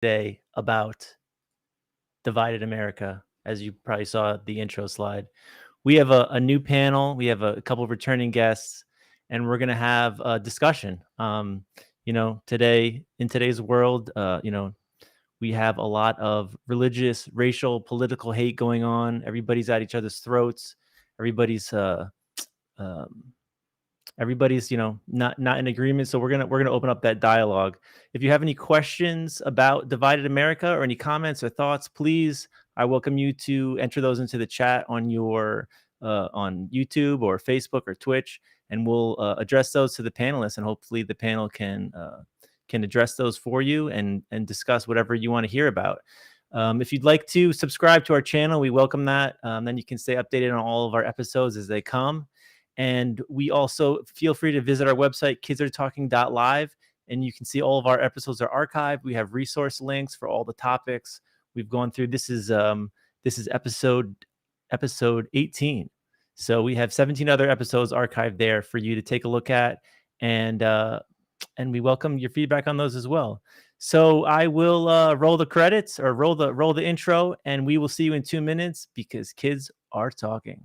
today about divided America, as you probably saw the intro slide. We have a new panel. We have a couple of returning guests, and we're going to have a discussion. Today in today's world, we have a lot of religious, racial, political hate going on. Everybody's at each other's throats. Everybody's um, everybody's not in agreement. So we're gonna open up that dialogue. If you have any questions about divided America or any comments or thoughts, please, I welcome you to enter those into the chat on your on YouTube or Facebook or Twitch, and we'll address those to the panelists, and hopefully the panel can address those for you and discuss whatever you want to hear about. If you'd like to subscribe to our channel, we welcome that. Then you can stay updated on all of our episodes as they come. And we also feel free to visit our website, kidsaretalking.live, and you can see all of our episodes are archived. We have resource links for all the topics we've gone through. This is episode 18. So we have 17 other episodes archived there for you to take a look at, and we welcome your feedback on those as well. So I will roll the credits or roll the intro, and we will see you in 2 minutes because kids are talking.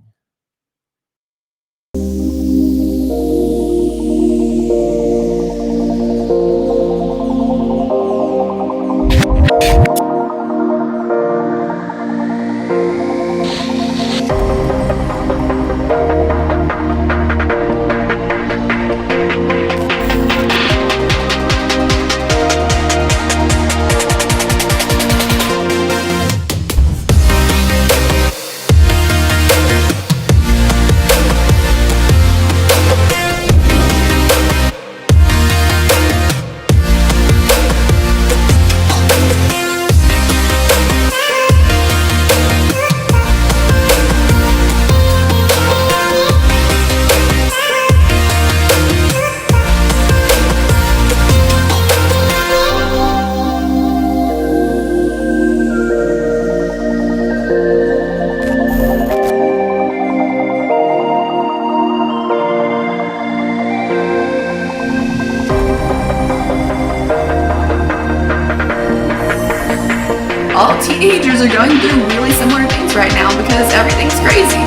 All teenagers are going through really similar things right now because everything's crazy.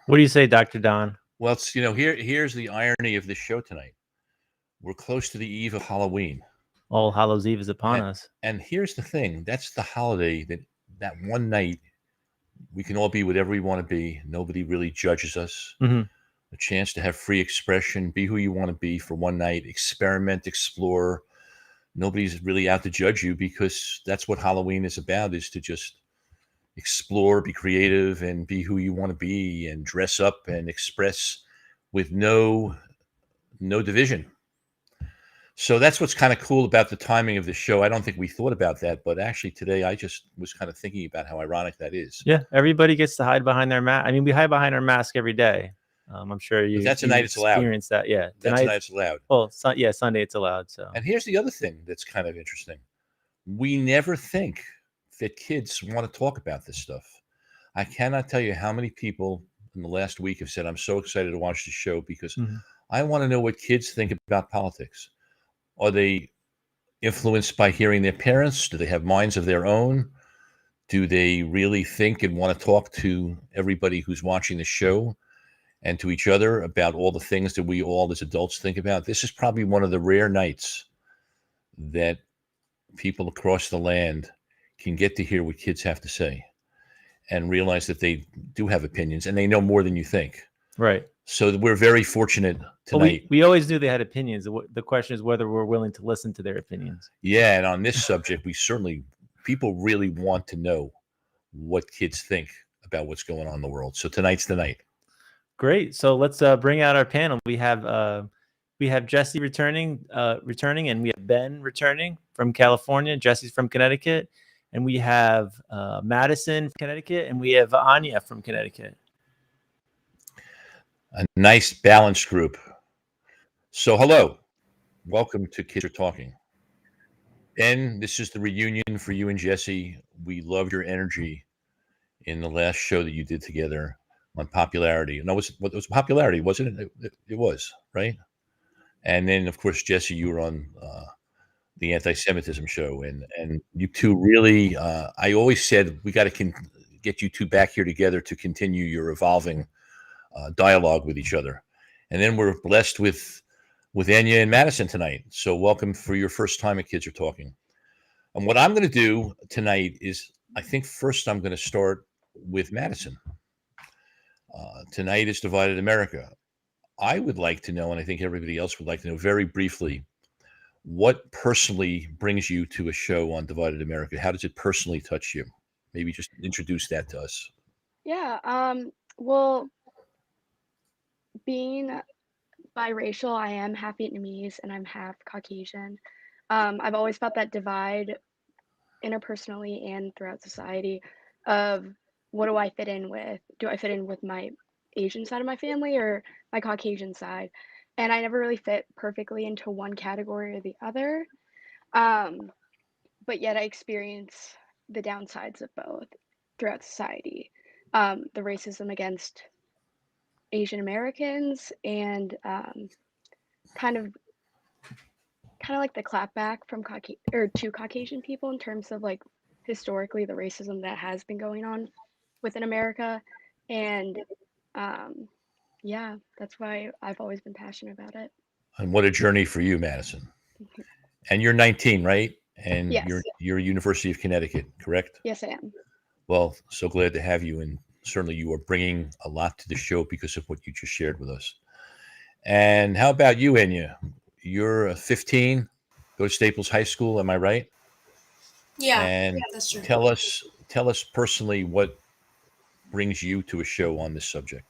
What do you say, Dr. Don? Well, it's, here's the irony of this show tonight. We're close to the eve of Halloween. All Hallows Eve is upon us. And here's the thing. That's the holiday that one night we can all be whatever we want to be. Nobody really judges us. Mm-hmm. A chance to have free expression, be who you want to be for one night, experiment, explore. Nobody's really out to judge you because that's what Halloween is about, is to just explore, be creative, and be who you want to be and dress up and express with no division. So that's what's kind of cool about the timing of the show. I don't think we thought about that, but actually today I just was kind of thinking about how ironic that is. Yeah, everybody gets to hide behind their mask. I mean, we hide behind our mask every day. I'm sure you. But that's a night it's allowed. Experience that, yeah. That's a night it's allowed. Well, Sunday it's allowed. So. And here's the other thing that's kind of interesting. We never think that kids want to talk about this stuff. I cannot tell you how many people in the last week have said, I'm so excited to watch the show because I want to know what kids think about politics. Are they influenced by hearing their parents? Do they have minds of their own? Do they really think and want to talk to everybody who's watching the show and to each other about all the things that we all as adults think about? This is probably one of the rare nights that people across the land can get to hear what kids have to say and realize that they do have opinions and they know more than you think. Right. So we're very fortunate tonight. Well, we always knew they had opinions. The question is whether we're willing to listen to their opinions. Yeah. And on this subject, people really want to know what kids think about what's going on in the world. So tonight's the night. Great. So let's bring out our panel. We have Jesse returning, and we have Ben returning from California. Jesse's from Connecticut, and we have Madison from Connecticut, and we have Anya from Connecticut. A nice balanced group. So hello, welcome to Kids Are Talking. Ben, this is the reunion for you and Jesse. We loved your energy in the last show that you did together on popularity. No, it was popularity, wasn't it? It was, right? And then, of course, Jesse, you were on the anti-Semitism show, and you two really. I always said we got to get you two back here together to continue your evolving dialogue with each other. And then we're blessed with Anya and Madison tonight. So welcome for your first time at Kids Are Talking. And what I'm going to do tonight is, I think first I'm going to start with Madison. Tonight is Divided America. I would like to know, and I think everybody else would like to know very briefly, what personally brings you to a show on Divided America? How does it personally touch you? Maybe just introduce that to us. Yeah, well, being biracial, I am half Vietnamese and I'm half Caucasian. I've always felt that divide interpersonally and throughout society of what do I fit in with? Do I fit in with my Asian side of my family or my Caucasian side? And I never really fit perfectly into one category or the other. But yet I experience the downsides of both throughout society. The racism against Asian Americans and kind of like the clapback from to Caucasian people in terms of like historically the racism that has been going on within America. And yeah, that's why I've always been passionate about it. And what a journey for you, Madison. And you're 19, right? And Yes. you're University of Connecticut, correct? Yes, I am. Well, so glad to have you, and certainly you are bringing a lot to the show because of what you just shared with us. And how about you, Anya? You're 15, go to Staples High School, am I right? Yeah, and that's true. tell us personally what brings you to a show on this subject.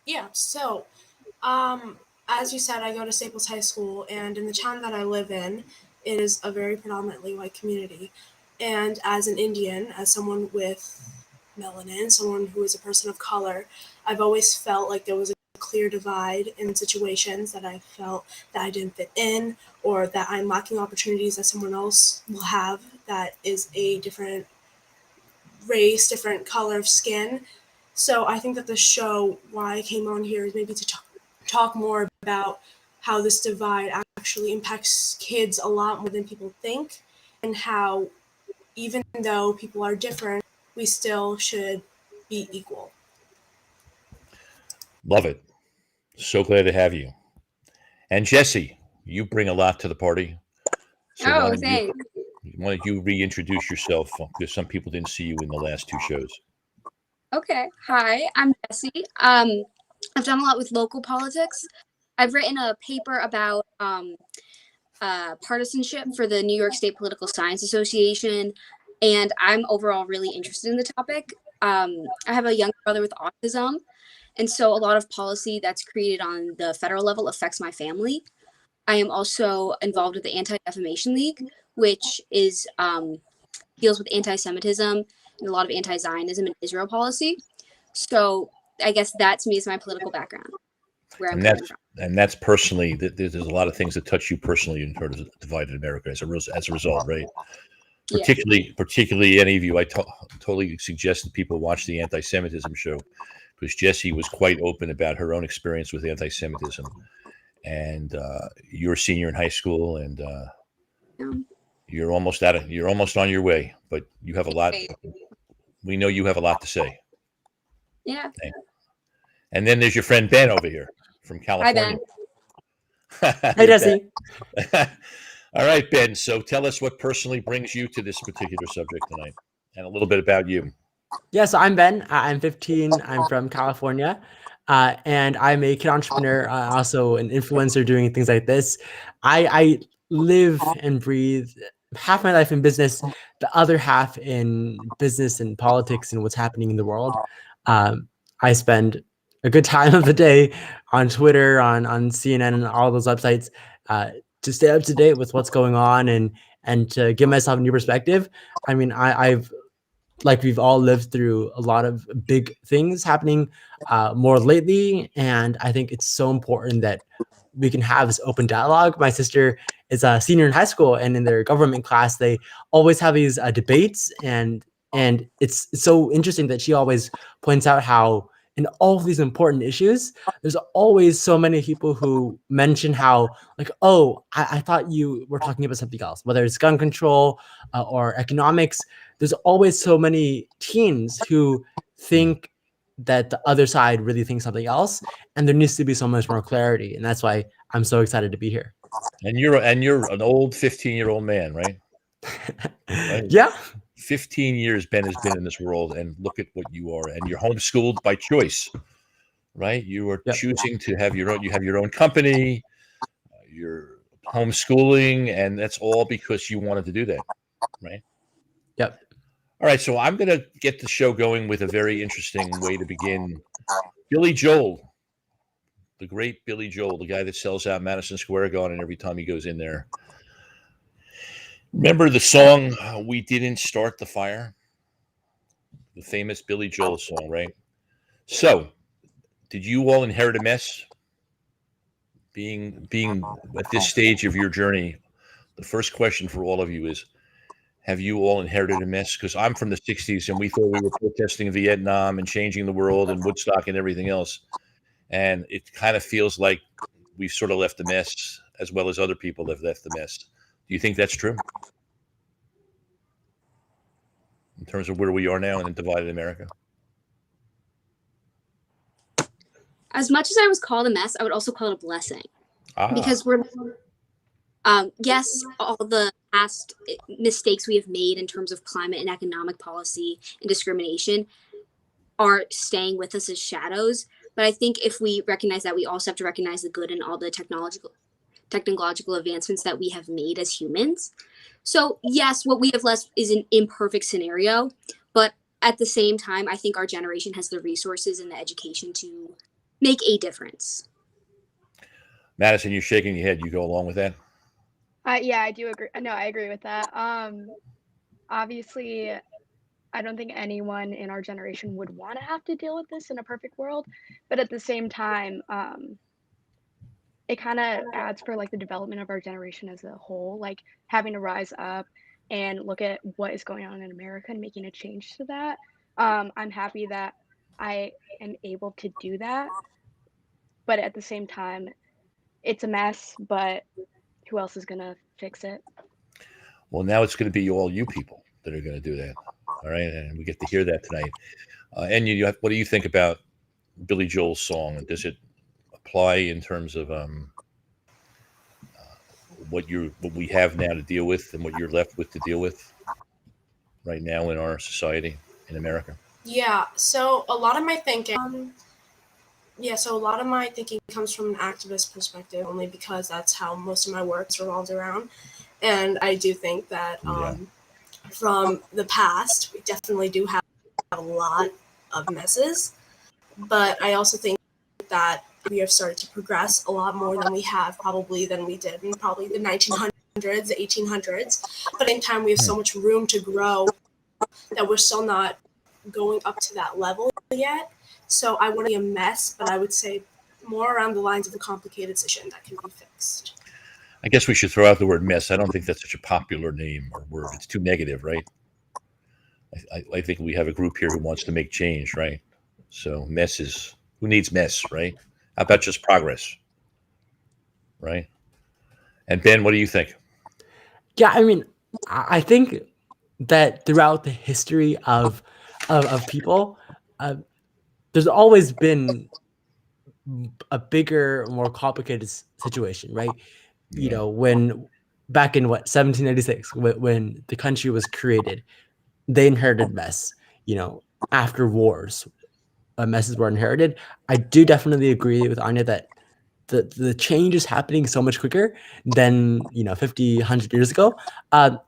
Yeah, so as you said, I go to Staples High School, and in the town that I live in, it is a very predominantly white community. And as an Indian, as someone with melanin, someone who is a person of color, I've always felt like there was a clear divide in situations that I felt that I didn't fit in, or that I'm lacking opportunities that someone else will have that is a different race, different color of skin. So I think that the show, why I came on here, is maybe to talk more about how this divide actually impacts kids a lot more than people think, and how even though people are different, we still should be equal. Love it. So glad to have you. And Jesse, you bring a lot to the party. So Thanks. why don't you reintroduce yourself? Because some people didn't see you in the last two shows. Okay. Hi, I'm Jessie. I've done a lot with local politics. I've written a paper about partisanship for the New York State Political Science Association, and I'm overall really interested in the topic. I have a younger brother with autism, and so a lot of policy that's created on the federal level affects my family. I am also involved with the Anti-Defamation League, which is deals with anti-Semitism and a lot of anti-Zionism and Israel policy. So I guess that to me is my political background. And that's personally, there's a lot of things that touch you personally in terms of Divided America as a result, right? Particularly any of you, I totally suggest that people watch the anti-Semitism show, because Jessie was quite open about her own experience with anti-Semitism. And you're a senior in high school, and you're almost on your way, but you have a lot. We know you have a lot to say. Yeah. And then there's your friend Ben over here from California. Hi, Ben. Hi, Jesse. All right, Ben. So tell us what personally brings you to this particular subject tonight, and a little bit about you. Yeah, so I'm Ben. I'm 15. I'm from California. And I'm a kid entrepreneur, also an influencer doing things like this. I live and breathe half my life in business, the other half in business and politics and what's happening in the world. I spend a good time of the day on Twitter, on CNN, and all those websites to stay up to date with what's going on and to give myself a new perspective. I mean, I've like we've all lived through a lot of big things happening more lately, and I think it's so important that we can have this open dialogue. My sister is a senior in high school, and in their government class, they always have these debates, and it's so interesting that she always points out how in all of these important issues, there's always so many people who mention how like, oh, I thought you were talking about something else, whether it's gun control or economics. There's always so many teens who think that the other side really thinks something else, and there needs to be so much more clarity, and that's why I'm so excited to be here. And you're an old 15-year-old man, right? Right. Yeah. 15 years Ben has been in this world, and look at what you are. And you're homeschooled by choice, right? You are Yep. choosing to have your own. You have your own company. You're homeschooling, and that's all because you wanted to do that, right? Yep. All right, so I'm going to get the show going with a very interesting way to begin. Billy Joel, the great Billy Joel, the guy that sells out Madison Square Garden every time he goes in there. Remember the song, We Didn't Start the Fire? The famous Billy Joel song, right? So, did you all inherit a mess? Being at this stage of your journey, the first question for all of you is, have you all inherited a mess? Because I'm from the 60s, and we thought we were protesting Vietnam and changing the world and Woodstock and everything else. And it kind of feels like we've sort of left a mess, as well as other people have left the mess. Do you think that's true? In terms of where we are now in a divided America? As much as I was called a mess, I would also call it a blessing. Because we're yes, all the past mistakes we have made in terms of climate and economic policy and discrimination are staying with us as shadows. But I think if we recognize that, we also have to recognize the good in all the technological advancements that we have made as humans. So yes, what we have left is an imperfect scenario, but at the same time, I think our generation has the resources and the education to make a difference. Madison, you're shaking your head. You go along with that? Yeah, I do agree. No, I agree with that. Obviously, I don't think anyone in our generation would want to have to deal with this in a perfect world, but at the same time, it kind of adds for like the development of our generation as a whole, like having to rise up and look at what is going on in America and making a change to that. I'm happy that I am able to do that, but at the same time, it's a mess, but who else is gonna fix it? Well, now it's going to be all you people that are going to do that. All right, and we get to hear that tonight. And what do you think about Billy Joel's song? And does it apply in terms of what we have now to deal with and what you're left with to deal with right now in our society in America? Yeah, so a lot of my thinking comes from an activist perspective, only because that's how most of my work is revolved around. And I do think that from the past, we definitely do have a lot of messes. But I also think that we have started to progress a lot more than we did in probably the 1900s, the 1800s. But at the same time, we have so much room to grow that we're still not going up to that level yet. So I wouldn't be a mess, but I would say more around the lines of a complicated situation that can be fixed. I guess we should throw out the word mess. I don't think that's such a popular name or word. It's too negative, right? I think we have a group here who wants to make change, right? So mess is, who needs mess, right? How about just progress, right? And Ben, what do you think? Yeah, I mean, I think that throughout the history of people, there's always been a bigger, more complicated situation, right? You know, when back in 1786, when the country was created, they inherited mess. You know, after wars, messes were inherited. I do definitely agree with Anya that the change is happening so much quicker than 50, 100 years ago. I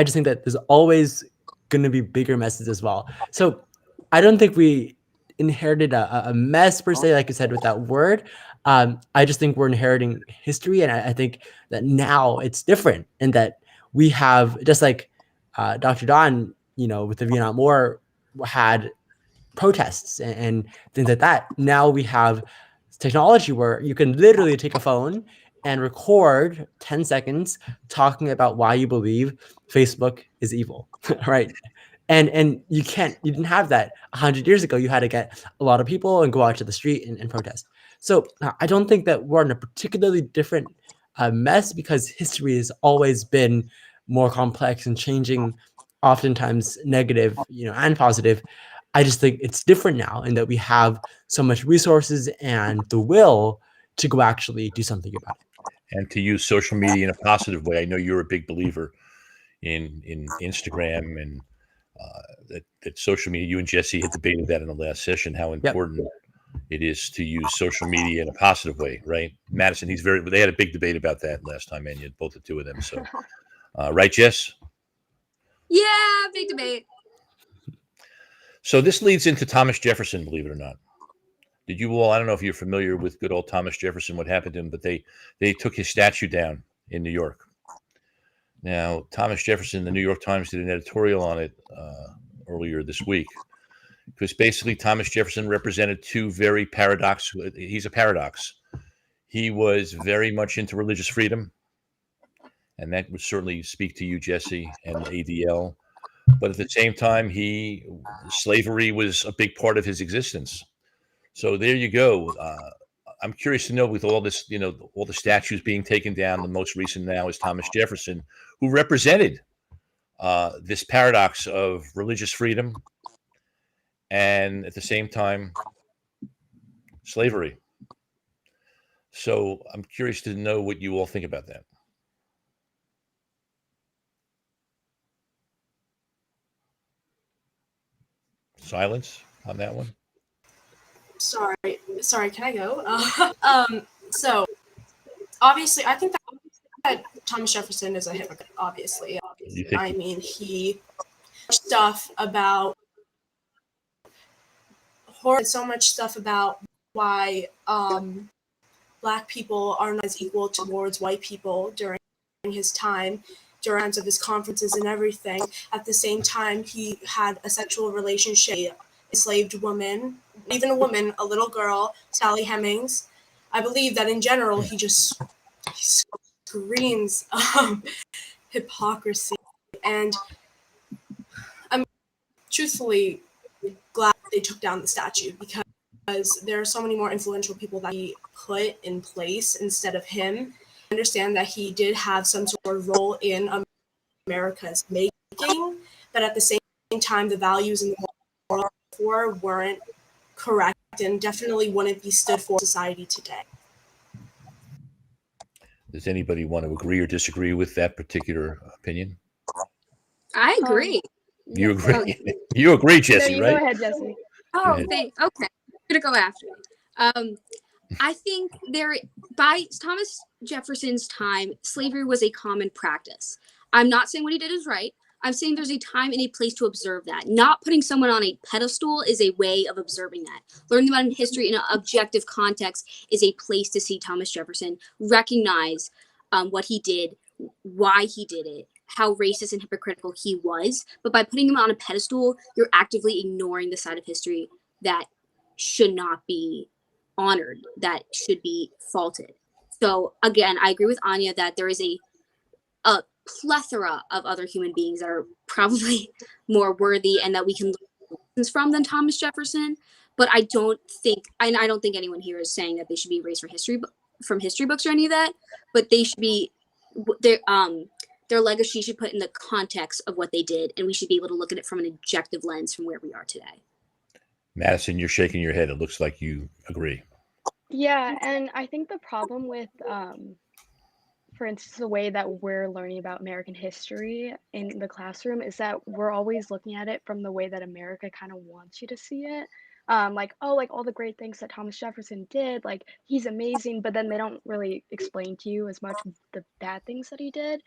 just think that there's always going to be bigger messes as well. So I don't think we inherited a mess per se, like you said, with that word. I just think we're inheriting history, and I think that now it's different, and that we have, just like Dr. Don, with the Vietnam War, had protests and things like that. Now we have technology where you can literally take a phone and record 10 seconds talking about why you believe Facebook is evil, right? And you didn't have that 100 years ago. You had to get a lot of people and go out to the street and protest. So I don't think that we're in a particularly different mess, because history has always been more complex and changing, oftentimes negative, and positive. I just think it's different now in that we have so much resources and the will to go actually do something about it. And to use social media in a positive way. I know you're a big believer in Instagram and that social media. You and Jesse had debated that in the last session, how important it is to use social media in a positive way, right? Madison, they had a big debate about that last time, and you had both the two of them. So, right, Jess? Yeah, big debate. So this leads into Thomas Jefferson, believe it or not. Did you all? I don't know if you're familiar with good old Thomas Jefferson, what happened to him, but they took his statue down in New York. Now, Thomas Jefferson, the New York Times did an editorial on it earlier this week, because basically Thomas Jefferson represented two very paradoxical. He's a paradox. He was very much into religious freedom, and that would certainly speak to you, Jesse, and ADL. But at the same time, slavery was a big part of his existence. So there you go. I'm curious to know, with all this, all the statues being taken down, the most recent now is Thomas Jefferson, who represented this paradox of religious freedom and at the same time slavery. So I'm curious to know what you all think about that. Silence on that one. Sorry, can I go? So obviously, I think that Thomas Jefferson is a hypocrite, obviously. I mean, he stuff about so much stuff about why Black people are not as equal towards white people during his time, during of his conferences and everything. At the same time, he had a sexual relationship, enslaved woman, even a woman, a little girl, Sally Hemings. I believe that in general, he screams hypocrisy. And I'm truthfully glad they took down the statue, because there are so many more influential people that he put in place instead of him. I understand that he did have some sort of role in America's making, but at the same time, the values in the World War weren't correct and definitely wouldn't be stood for society today. Does anybody want to agree or disagree with that particular opinion? I agree. You agree? You agree, Jesse, no, right? Go ahead, Jesse. Oh, thanks. Okay, I'm gonna go after it. I think by Thomas Jefferson's time, slavery was a common practice. I'm not saying what he did is right. I'm saying there's a time and a place to observe that. Not putting someone on a pedestal is a way of observing that. Learning about history in an objective context is a place to see Thomas Jefferson, recognize what he did, why he did it, how racist and hypocritical he was. But by putting him on a pedestal, you're actively ignoring the side of history that should not be honored, that should be faulted. So again, I agree with Anya that there is a plethora of other human beings that are probably more worthy and that we can learn lessons from than Thomas Jefferson. But I don't think anyone here is saying that they should be erased from history books or any of that. But they should be their legacy should put in the context of what they did, and we should be able to look at it from an objective lens from where we are today. Madison, you're shaking your head. It looks like you agree. Yeah, and I think the problem with, for instance, the way that we're learning about American history in the classroom is that we're always looking at it from the way that America kind of wants you to see it. Like all the great things that Thomas Jefferson did, like he's amazing, but then they don't really explain to you as much the bad things that he did.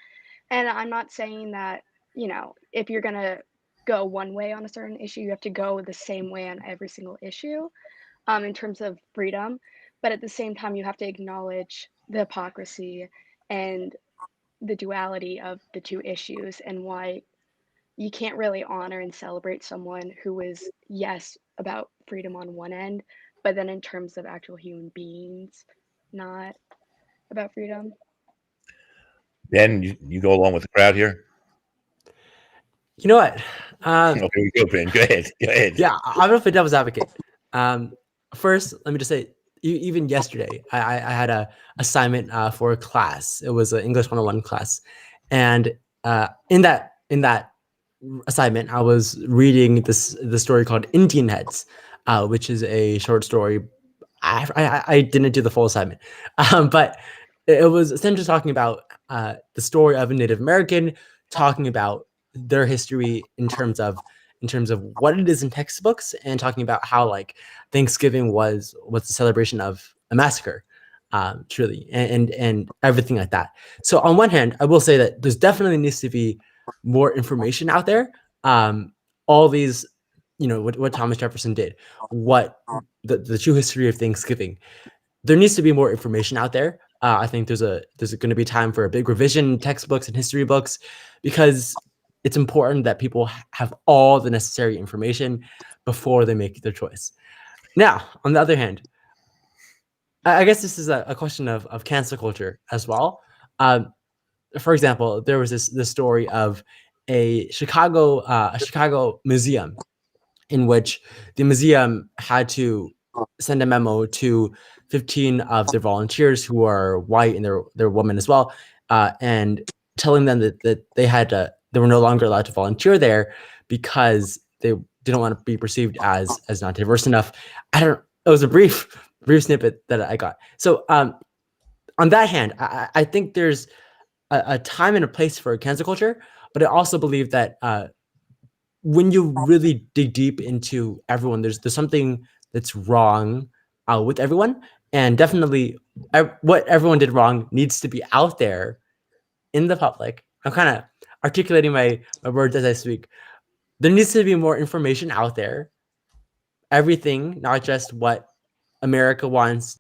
And I'm not saying that, if you're gonna go one way on a certain issue. You have to go the same way on every single issue, in terms of freedom. But at the same time, you have to acknowledge the hypocrisy and the duality of the two issues, and why you can't really honor and celebrate someone who is, yes, about freedom on one end, but then in terms of actual human beings, not about freedom. Ben, you go along with the crowd here. You know what? Okay, we go, Ben. Go ahead. Go ahead. Yeah, I'm gonna play devil's advocate. First, let me just say, even yesterday, I had a assignment for a class. It was an English 101 class, and in that assignment, I was reading the story called Indian Heads, which is a short story. I didn't do the full assignment, but it was essentially talking about the story of a Native American, talking about their history in terms of what it is in textbooks, and talking about how like Thanksgiving was the celebration of a massacre, truly, and everything like that. So on one hand, I will say that there's definitely needs to be more information out there. All these, what Thomas Jefferson did, what the true history of Thanksgiving. There needs to be more information out there. I think there's going to be time for a big revision in textbooks and history books, because it's important that people have all the necessary information before they make their choice. Now, on the other hand, I guess this is a question of cancel culture as well. For example, there was this story of a Chicago museum, in which the museum had to send a memo to 15 of their volunteers who are white, and they're women as well, and telling them that they were no longer allowed to volunteer there because they didn't want to be perceived as not diverse enough. It was a brief snippet that I got. So on that hand, I think there's a time and a place for cancel culture, but I also believe that when you really dig deep into everyone, there's something that's wrong with everyone, and definitely what everyone did wrong needs to be out there in the public. I'm kind of articulating my words as I speak. There needs to be more information out there. Everything, not just what America wants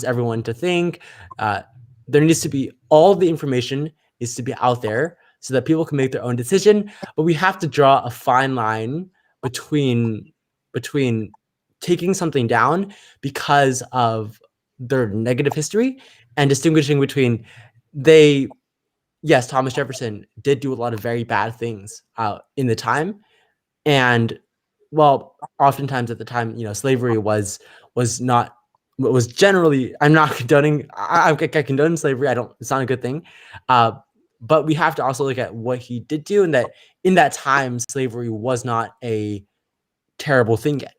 everyone to think. There needs to be all the information needs to be out there so that people can make their own decision. But we have to draw a fine line between taking something down because of their negative history, and distinguishing between yes, Thomas Jefferson did do a lot of very bad things in the time. And well, oftentimes at the time, slavery was generally, I'm not condoning, I condone slavery. It's not a good thing. But we have to also look at what he did do, and that in that time, slavery was not a terrible thing yet,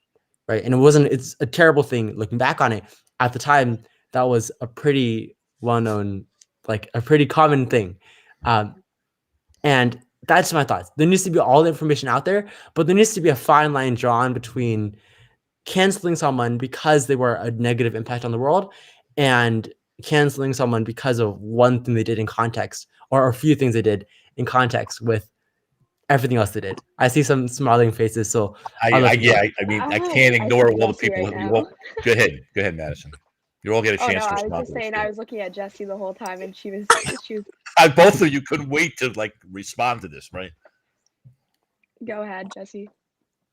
right? And it's a terrible thing looking back on it. At the time, that was a pretty well-known, like a pretty common thing. And that's my thoughts. There needs to be all the information out there, but there needs to be a fine line drawn between canceling someone because they were a negative impact on the world, and canceling someone because of one thing they did in context, or a few things they did in context with everything else they did. I see some smiling faces, so I can't ignore all the people. Right Go ahead, Madison. You all get a chance to I respond. was just saying, I was looking at Jessie the whole time, and she was both of you couldn't wait to respond to this, right? Go ahead, Jessie.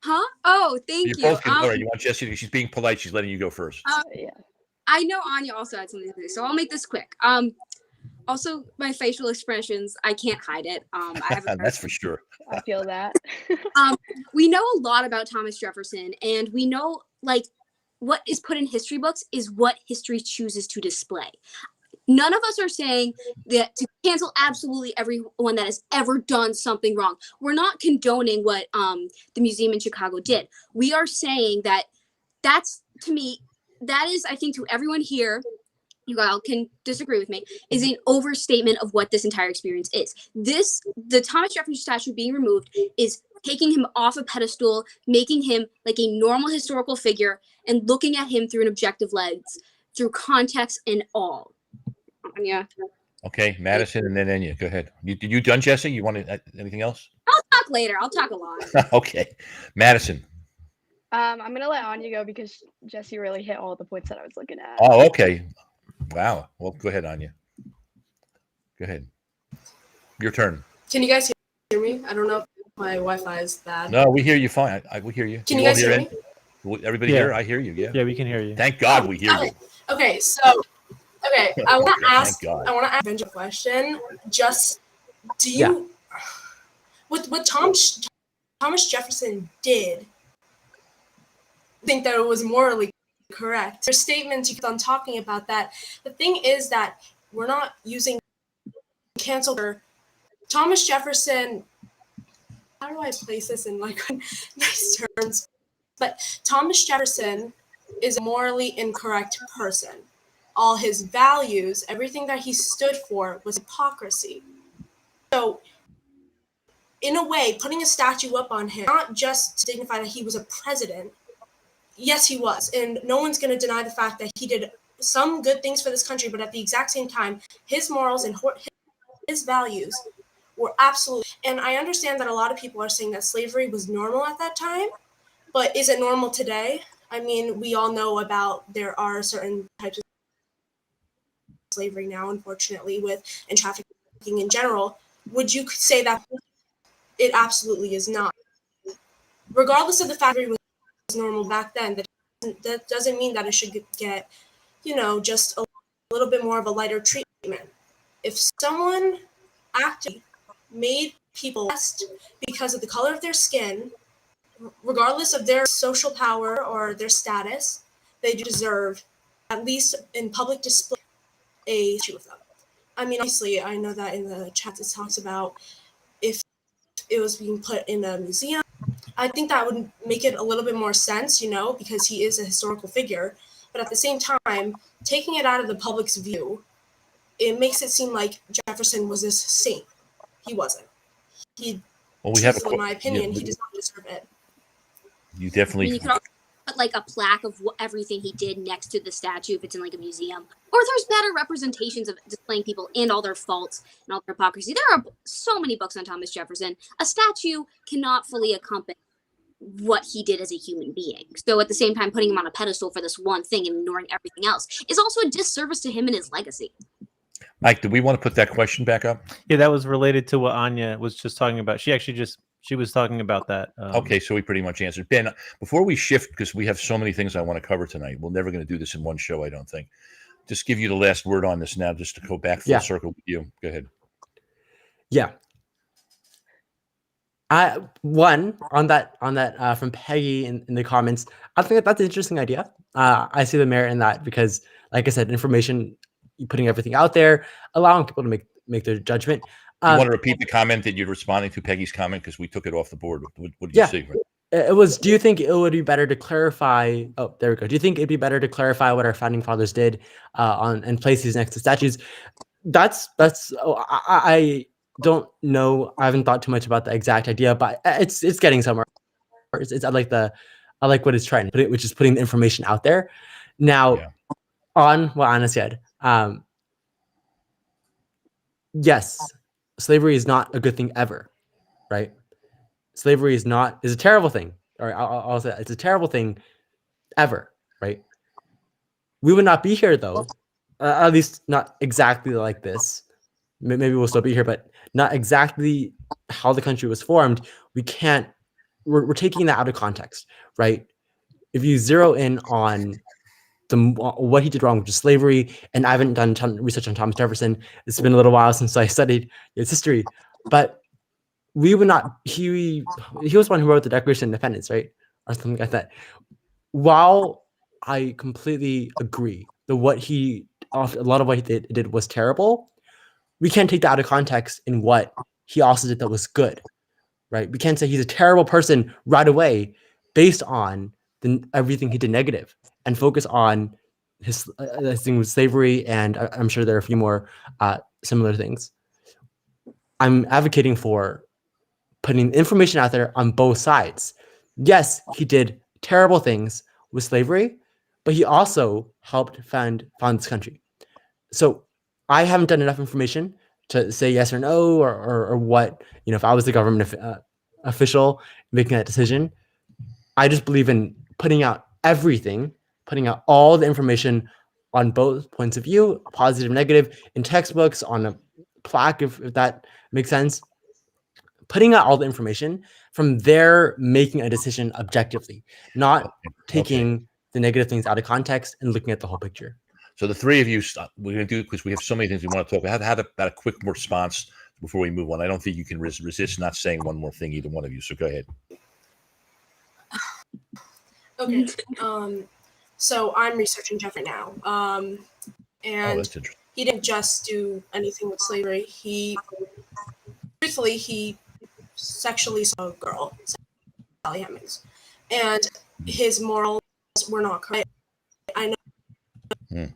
Huh? Oh, thank you. All right, you want Jessie? She's being polite. She's letting you go first. Yeah. I know Anya also had something to say, so I'll make this quick. Also, my facial expressions, I can't hide it. I have that's for sure. I feel that. We know a lot about Thomas Jefferson, and we know what is put in history books is what history chooses to display. None of us are saying that to cancel absolutely everyone that has ever done something wrong. We're not condoning what the museum in Chicago did. We are saying that's, to me, that is, I think, to everyone here, you all can disagree with me, is an overstatement of what this entire experience is. The Thomas Jefferson statue being removed is taking him off a pedestal, making him like a normal historical figure, and looking at him through an objective lens, through context and all. Yeah. Okay, Madison, and then Enya. Go ahead. You done, Jesse? You want anything else? I'll talk later. I'll talk a lot. Okay, Madison. I'm gonna let Anya go because Jesse really hit all the points that I was looking at. Oh, okay. Wow. Well, go ahead, Anya. Go ahead. Your turn. Can you guys hear me? I don't know if my Wi-Fi is bad. No, we hear you fine. We hear you. Can you guys hear me? Everybody Yeah. here? I hear you. Yeah. Yeah, we can hear you. Thank God we hear you. Okay, so I want to ask. God. I want to ask Benji a question. Just do you Yeah. with what Thomas Jefferson did? Think that it was morally correct? Your statements you keep on talking about that. The thing is that we're not using cancel culture. Thomas Jefferson. How do I place this in like nice terms? But Thomas Jefferson is a morally incorrect person. All his values, everything that he stood for was hypocrisy. So, in a way, putting a statue up on him, not just to dignify that he was a president, yes, he was. And no one's going to deny the fact that he did some good things for this country, but at the exact same time, his morals and his values were absolute. And I understand that a lot of people are saying that slavery was normal at that time, but is it normal today? I mean, we all know about there are certain types of slavery now, unfortunately, and trafficking in general. Would you say that it absolutely is not? Regardless of the fact that it was normal back then, that doesn't mean that it should get, just a little bit more of a lighter treatment. If someone actually made people best because of the color of their skin, regardless of their social power or their status, they deserve, at least in public display, a statue of them. I mean, obviously, I know that in the chat it talks about if it was being put in a museum. I think that would make it a little bit more sense, because he is a historical figure. But at the same time, taking it out of the public's view, it makes it seem like Jefferson was this saint. He wasn't. In my opinion, he does not deserve it. You definitely. I mean, you could also put like a plaque of everything he did next to the statue if it's in like a museum. Or there's better representations of displaying people and all their faults and all their hypocrisy. There are so many books on Thomas Jefferson. A statue cannot fully encompass what he did as a human being. So at the same time, putting him on a pedestal for this one thing and ignoring everything else is also a disservice to him and his legacy. Mike, do we want to put that question back up? Yeah, that was related to what Anya was just talking about. She was talking about that. Okay, so we pretty much answered. Ben, before we shift, because we have so many things I want to cover tonight, we're never going to do this in one show, I don't think. Just give you the last word on this now, just to go back full circle with you. Go ahead. Yeah. One on that from Peggy in the comments. I think that's an interesting idea. I see the merit in that because, like I said, information, putting everything out there, allowing people to make their judgment. You want to repeat the comment that you're responding to Peggy's comment because we took it off the board. What did you see? It was, do you think it would be better to clarify? Oh, there we go. Do you think it'd be better to clarify what our founding fathers did and place these next to statues? I don't know. I haven't thought too much about the exact idea, but it's getting somewhere. I like what it's trying to put, which is putting the information out there. Now, on what Anna said, yes, slavery is not a good thing ever, right? Slavery is a terrible thing. Or I'll say it's a terrible thing ever, right? We would not be here though, at least not exactly like this. Maybe we'll still be here, but not exactly how the country was formed. We're taking that out of context, right? If you zero in on what he did wrong, which is slavery, and I haven't done a ton of research on Thomas Jefferson. It's been a little while since I studied his history, but we would not. He was one who wrote the Declaration of Independence, right, or something like that. While I completely agree that a lot of what he did was terrible, we can't take that out of context in what he also did that was good, right? We can't say he's a terrible person right away based on everything he did negative and focus on his thing with slavery. And I'm sure there are a few more similar things. I'm advocating for putting information out there on both sides. Yes, he did terrible things with slavery, but he also helped found this country. So I haven't done enough information to say yes or no, or what, if I was the government, official making that decision. I just believe in putting out everything, putting out all the information on both points of view, positive, negative, in textbooks, on a plaque, if that makes sense. Putting out all the information, from there making a decision objectively, not taking the negative things out of context and looking at the whole picture. So the three of you, we're going to do, because we have so many things we want to talk about. Have about a quick response before we move on. I don't think you can resist not saying one more thing, either one of you. So go ahead. Okay. So I'm researching Jefferson now. And that's interesting. he didn't just do anything with slavery. Truthfully, he sexually saw a girl, Sally Hemings, and his morals were not correct. I know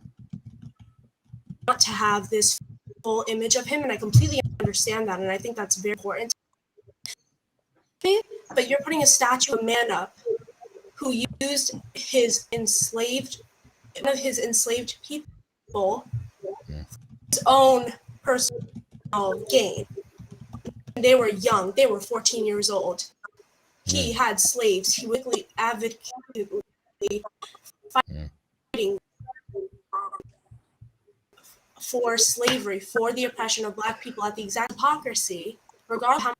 not to have this full image of him, and I completely understand that, and I think that's very important. But you're putting a statue of a man up who used his enslaved people for his own personal gain. They were young. They were 14 years old. He had slaves. He was advocated fighting for slavery, for the oppression of Black people at the exact hypocrisy, regardless of how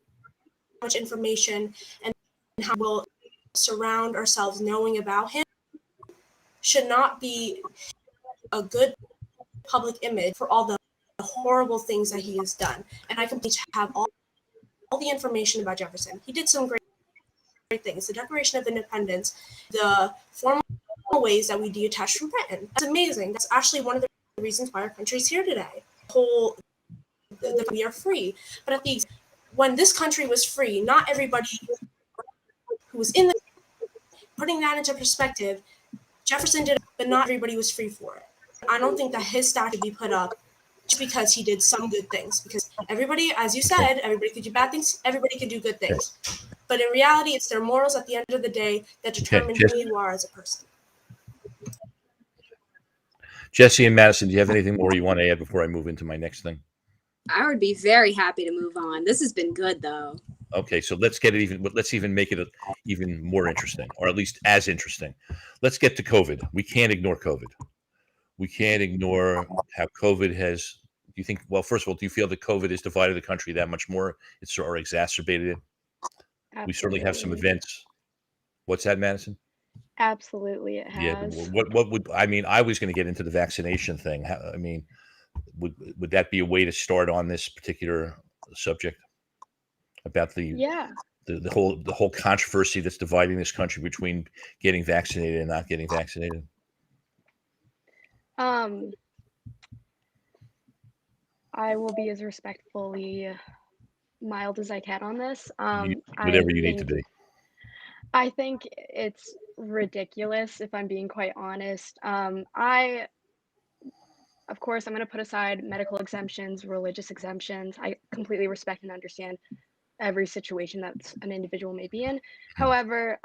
much information and how we'll surround ourselves knowing about him, should not be a good public image for all the horrible things that he has done. And I completely have all the information about Jefferson. He did some great things. The Declaration of Independence, the formal ways that we detached from Britain. That's amazing. That's actually one of the reasons why our country is here today. We are free. But when this country was free, not everybody who was in the putting that into perspective, Jefferson did it, but not everybody was free for it. I don't think that his statue should be put up just because he did some good things. Because everybody, as you said, everybody could do bad things, everybody can do good things. But in reality, it's their morals at the end of the day that determine who you are as a person. Jesse and Madison, do you have anything more you want to add before I move into my next thing? I would be very happy to move on. This has been good, though. Okay, so let's get it let's even make it even more interesting, or at least as interesting. Let's get to COVID. We can't ignore COVID. We can't ignore how COVID has. Do you think? Well, first of all, do you feel that COVID has divided the country that much more? Or exacerbated it? Absolutely. We certainly have some events. What's that, Madison? Absolutely, it has. Yeah. What would I mean? I was going to get into the vaccination thing. I mean, would that be a way to start on this particular subject about the whole controversy that's dividing this country between getting vaccinated and not getting vaccinated? I will be as respectfully mild as I can on this. Whatever you need to be. I think it's ridiculous, if I'm being quite honest. Of course, I'm going to put aside medical exemptions, religious exemptions. I completely respect and understand every situation that an individual may be in. However,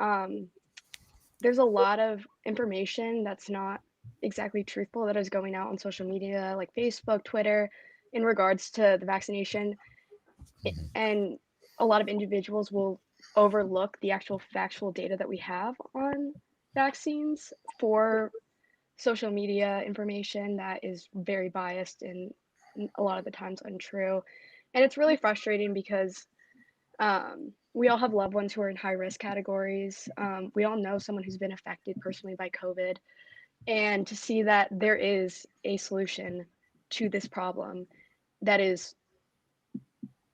there's a lot of information that's not exactly truthful that is going out on social media like Facebook, Twitter, in regards to the vaccination. And a lot of individuals will overlook the actual factual data that we have on vaccines for social media information that is very biased and a lot of the times untrue. And it's really frustrating because we all have loved ones who are in high risk categories. We all know someone who's been affected personally by COVID. And to see that there is a solution to this problem that is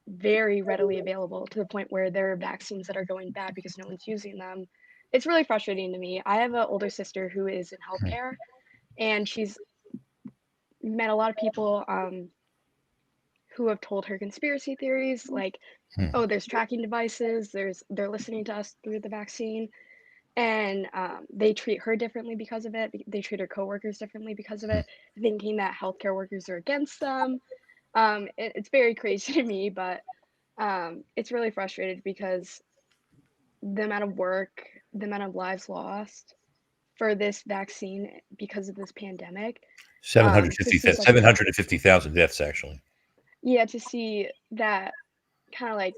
very readily available, to the point where there are vaccines that are going bad because no one's using them. It's really frustrating to me. I have an older sister who is in healthcare, and she's met a lot of people who have told her conspiracy theories like, oh, there's tracking devices, they're listening to us through the vaccine, and they treat her differently because of it. They treat her coworkers differently because of it, thinking that healthcare workers are against them. It's very crazy to me, but it's really frustrated because the amount of work, the amount of lives lost for this vaccine because of this pandemic. 750,000 deaths, actually. Yeah, to see that kind of like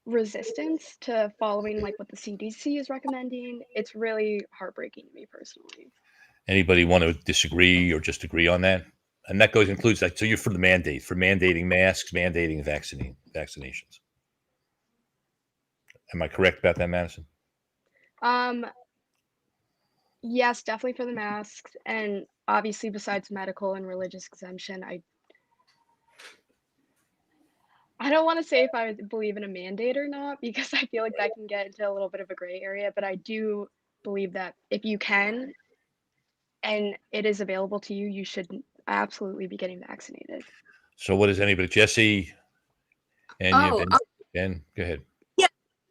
resistance to following like what the CDC is recommending. It's really heartbreaking to me personally. Anybody want to disagree or just agree on that? And that includes like, so you're for the mandate, for mandating masks, mandating vaccinations. Am I correct about that, Madison? Yes, definitely for the masks, and obviously besides medical and religious exemption, I don't want to say if I believe in a mandate or not because I feel like that can get into a little bit of a gray area, but I do believe that if you can and it is available to you, you should absolutely be getting vaccinated. So what does anybody, Jesse and you, Oh, Ben, go ahead. yeah.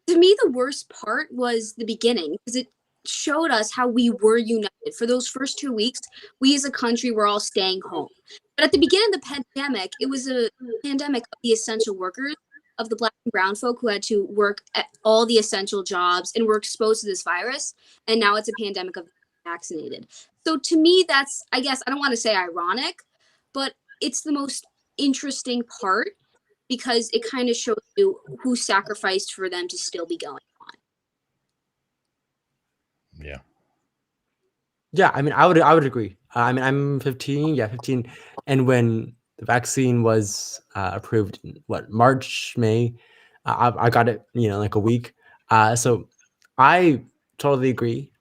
To me, the worst part was the beginning because it showed us how we were united. For those first 2 weeks, we as a country were all staying home. But at the beginning of the pandemic, it was a pandemic of the essential workers, of the Black and brown folk who had to work at all the essential jobs and were exposed to this virus. And now it's a pandemic of the vaccinated. So to me, that's, I guess, I don't want to say ironic, but it's the most interesting part because it kind of shows you who sacrificed for them to still be going on. Yeah. Yeah, I mean, I would agree. I mean, I'm 15. Yeah, 15. And when the vaccine was approved, in, March, May, I got it, like a week. So I totally agree.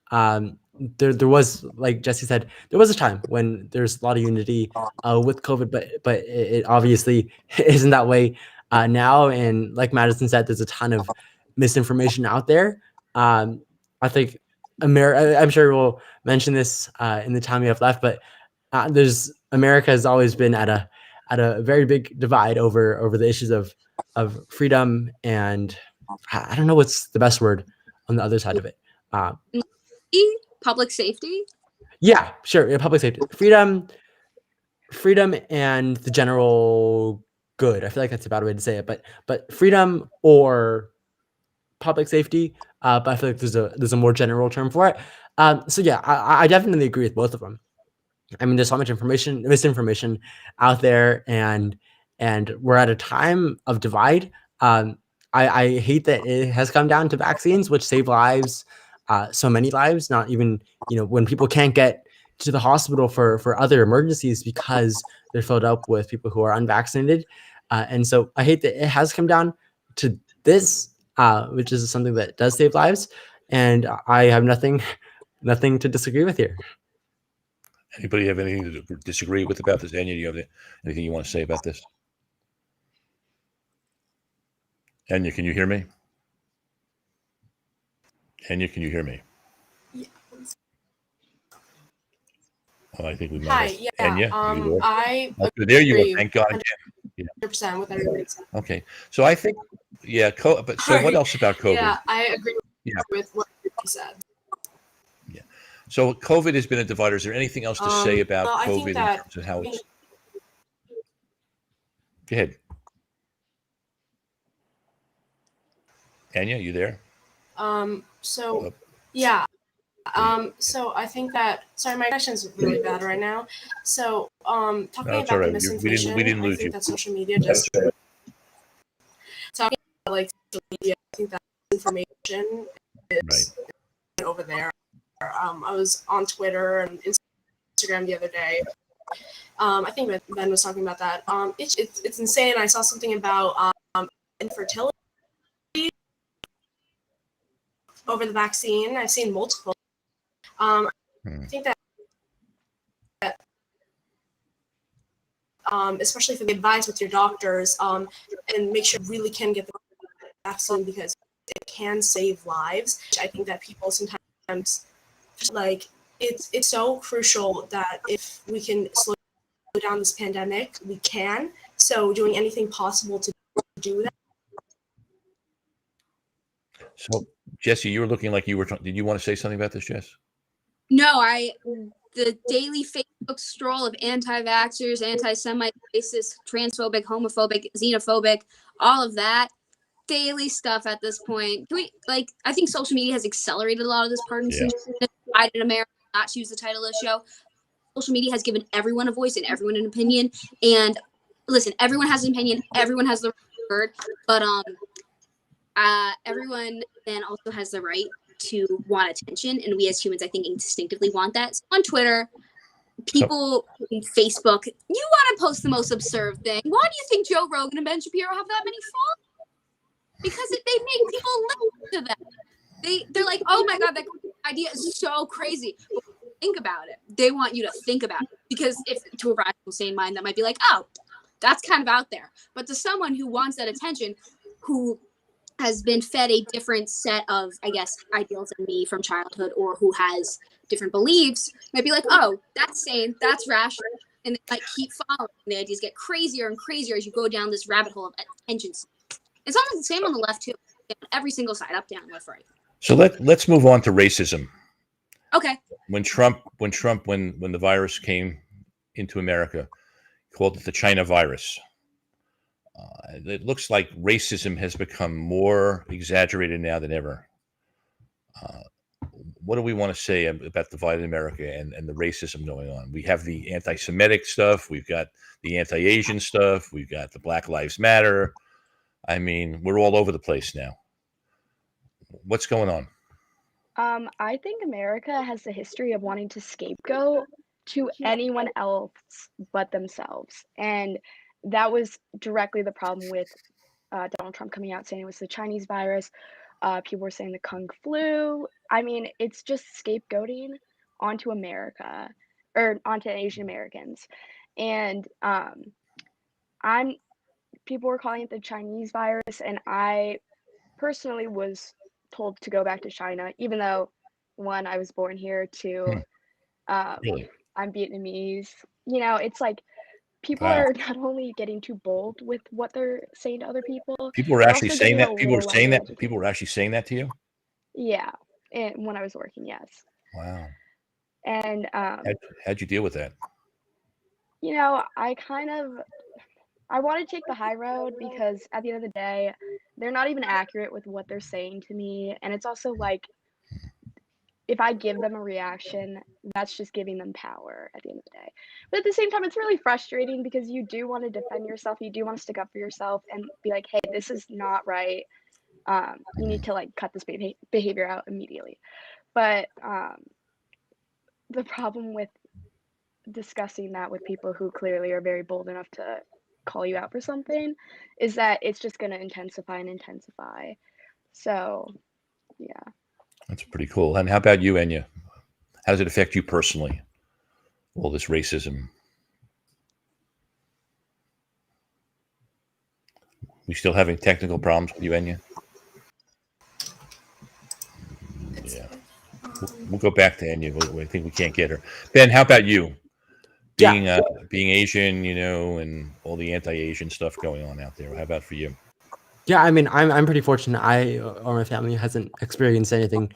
There was, like Jesse said, there was a time when there's a lot of unity with COVID, but it obviously isn't that way now. And like Madison said, there's a ton of misinformation out there. I think I'm sure we'll mention this in the time we have left, but America has always been at a very big divide over the issues of freedom and I don't know what's the best word on the other side of it. Public safety. Yeah, sure. Yeah, public safety, freedom, and the general good. I feel like that's a bad way to say it, but freedom or public safety. But I feel like there's a more general term for it. So yeah, I definitely agree with both of them. I mean, there's so much misinformation out there, and we're at a time of divide. I hate that it has come down to vaccines, which save lives, so many lives. Not even when people can't get to the hospital for other emergencies because they're filled up with people who are unvaccinated, and so I hate that it has come down to this, which is something that does save lives, and I have nothing to disagree with here. Anybody have anything to disagree with about this? Anya, do you have anything you want to say about this? Anya, can you hear me? Anya, can you hear me? Yeah. Oh, I think we might. Hi, have. yeah. Anya, I there you agree are. Thank God again. 100% with everybody said. Okay, so I think, yeah. But so what else about COVID? Yeah, I agree with what you said. Yeah. So COVID has been a divider. Is there anything else to say about COVID in terms of how it's? Go ahead. Anya, you there? So yeah. So I think that, sorry, my connection's really bad right now. So talking about the misinformation, we didn't lose I think you. that social media just talking about like social media. I think that information is over there. I was on Twitter and Instagram the other day. I think Ben was talking about that. It's insane. I saw something about infertility over the vaccine. I've seen multiple. I think that especially if you advise with your doctors, and make sure you really can get the vaccine because it can save lives. I think that people sometimes like it's so crucial that if we can slow down this pandemic, we can. So doing anything possible to do that. So Jesse, you were looking like you were. Did you want to say something about this, Jess? No, the daily Facebook scroll of anti-vaxxers, anti-Semite, racist, transphobic, homophobic, xenophobic, all of that daily stuff at this point. I think social media has accelerated a lot of this partisanship. I in America, not choose the title of the show. Social media has given everyone a voice and everyone an opinion. And listen, everyone has an opinion. Everyone has the word. But everyone then also has the right to want attention, and we as humans, I think, instinctively want that. So on Twitter, people in Facebook, you want to post the most absurd thing. Why do you think Joe Rogan and Ben Shapiro have that many followers? Because they make people listen to them. They're like, oh my God, that idea is so crazy. But think about it. They want you to think about it. Because if to a rational, sane mind, that might be like, oh, that's kind of out there. But to someone who wants that attention, who has been fed a different set of, I guess, ideals than me from childhood, or who has different beliefs, might be like, oh, that's sane, that's rational. And they might keep following. The ideas get crazier and crazier as you go down this rabbit hole of attention. It's almost the same on the left, too. Every single side, up, down, left, right. So let's move on to racism. Okay. When the virus came into America, called it the China virus. It looks like racism has become more exaggerated now than ever. What do we want to say about divided America and the racism going on? We have the anti-Semitic stuff. We've got the anti-Asian stuff. We've got the Black Lives Matter. I mean, we're all over the place now. What's going on? I think America has the history of wanting to scapegoat to anyone else but themselves. And that was directly the problem with Donald Trump coming out saying it was the Chinese virus. People were saying the Kung flu. I mean, it's just scapegoating onto America, or onto Asian Americans. And people were calling it the Chinese virus, and I personally was told to go back to China, even though, one, I was born here, two, Really? I'm Vietnamese. You know, it's like people Wow. are not only getting too bold with what they're saying to other people. People were they're actually also saying getting that. a People were little saying that. educated. People were actually saying that to you. Yeah, and when I was working, yes. Wow. And How'd you deal with that? you know, I want to take the high road, because at the end of the day, they're not even accurate with what they're saying to me. And it's also like, if I give them a reaction, that's just giving them power at the end of the day. But at the same time, it's really frustrating, because you do want to defend yourself. You do want to stick up for yourself and be like, hey, this is not right. You need to like cut this behavior out immediately. But the problem with discussing that with people who clearly are very bold enough to call you out for something is that it's just going to intensify and intensify. So, yeah. That's pretty cool. And how about you, Enya? How does it affect you personally? All this racism. We still having technical problems with you, Enya? Yeah. We'll go back to Enya. I think we can't get her. Ben, how about you? Being Asian, you know, and all the anti-Asian stuff going on out there. How about for you? Yeah, I mean, I'm pretty fortunate. I or my family hasn't experienced anything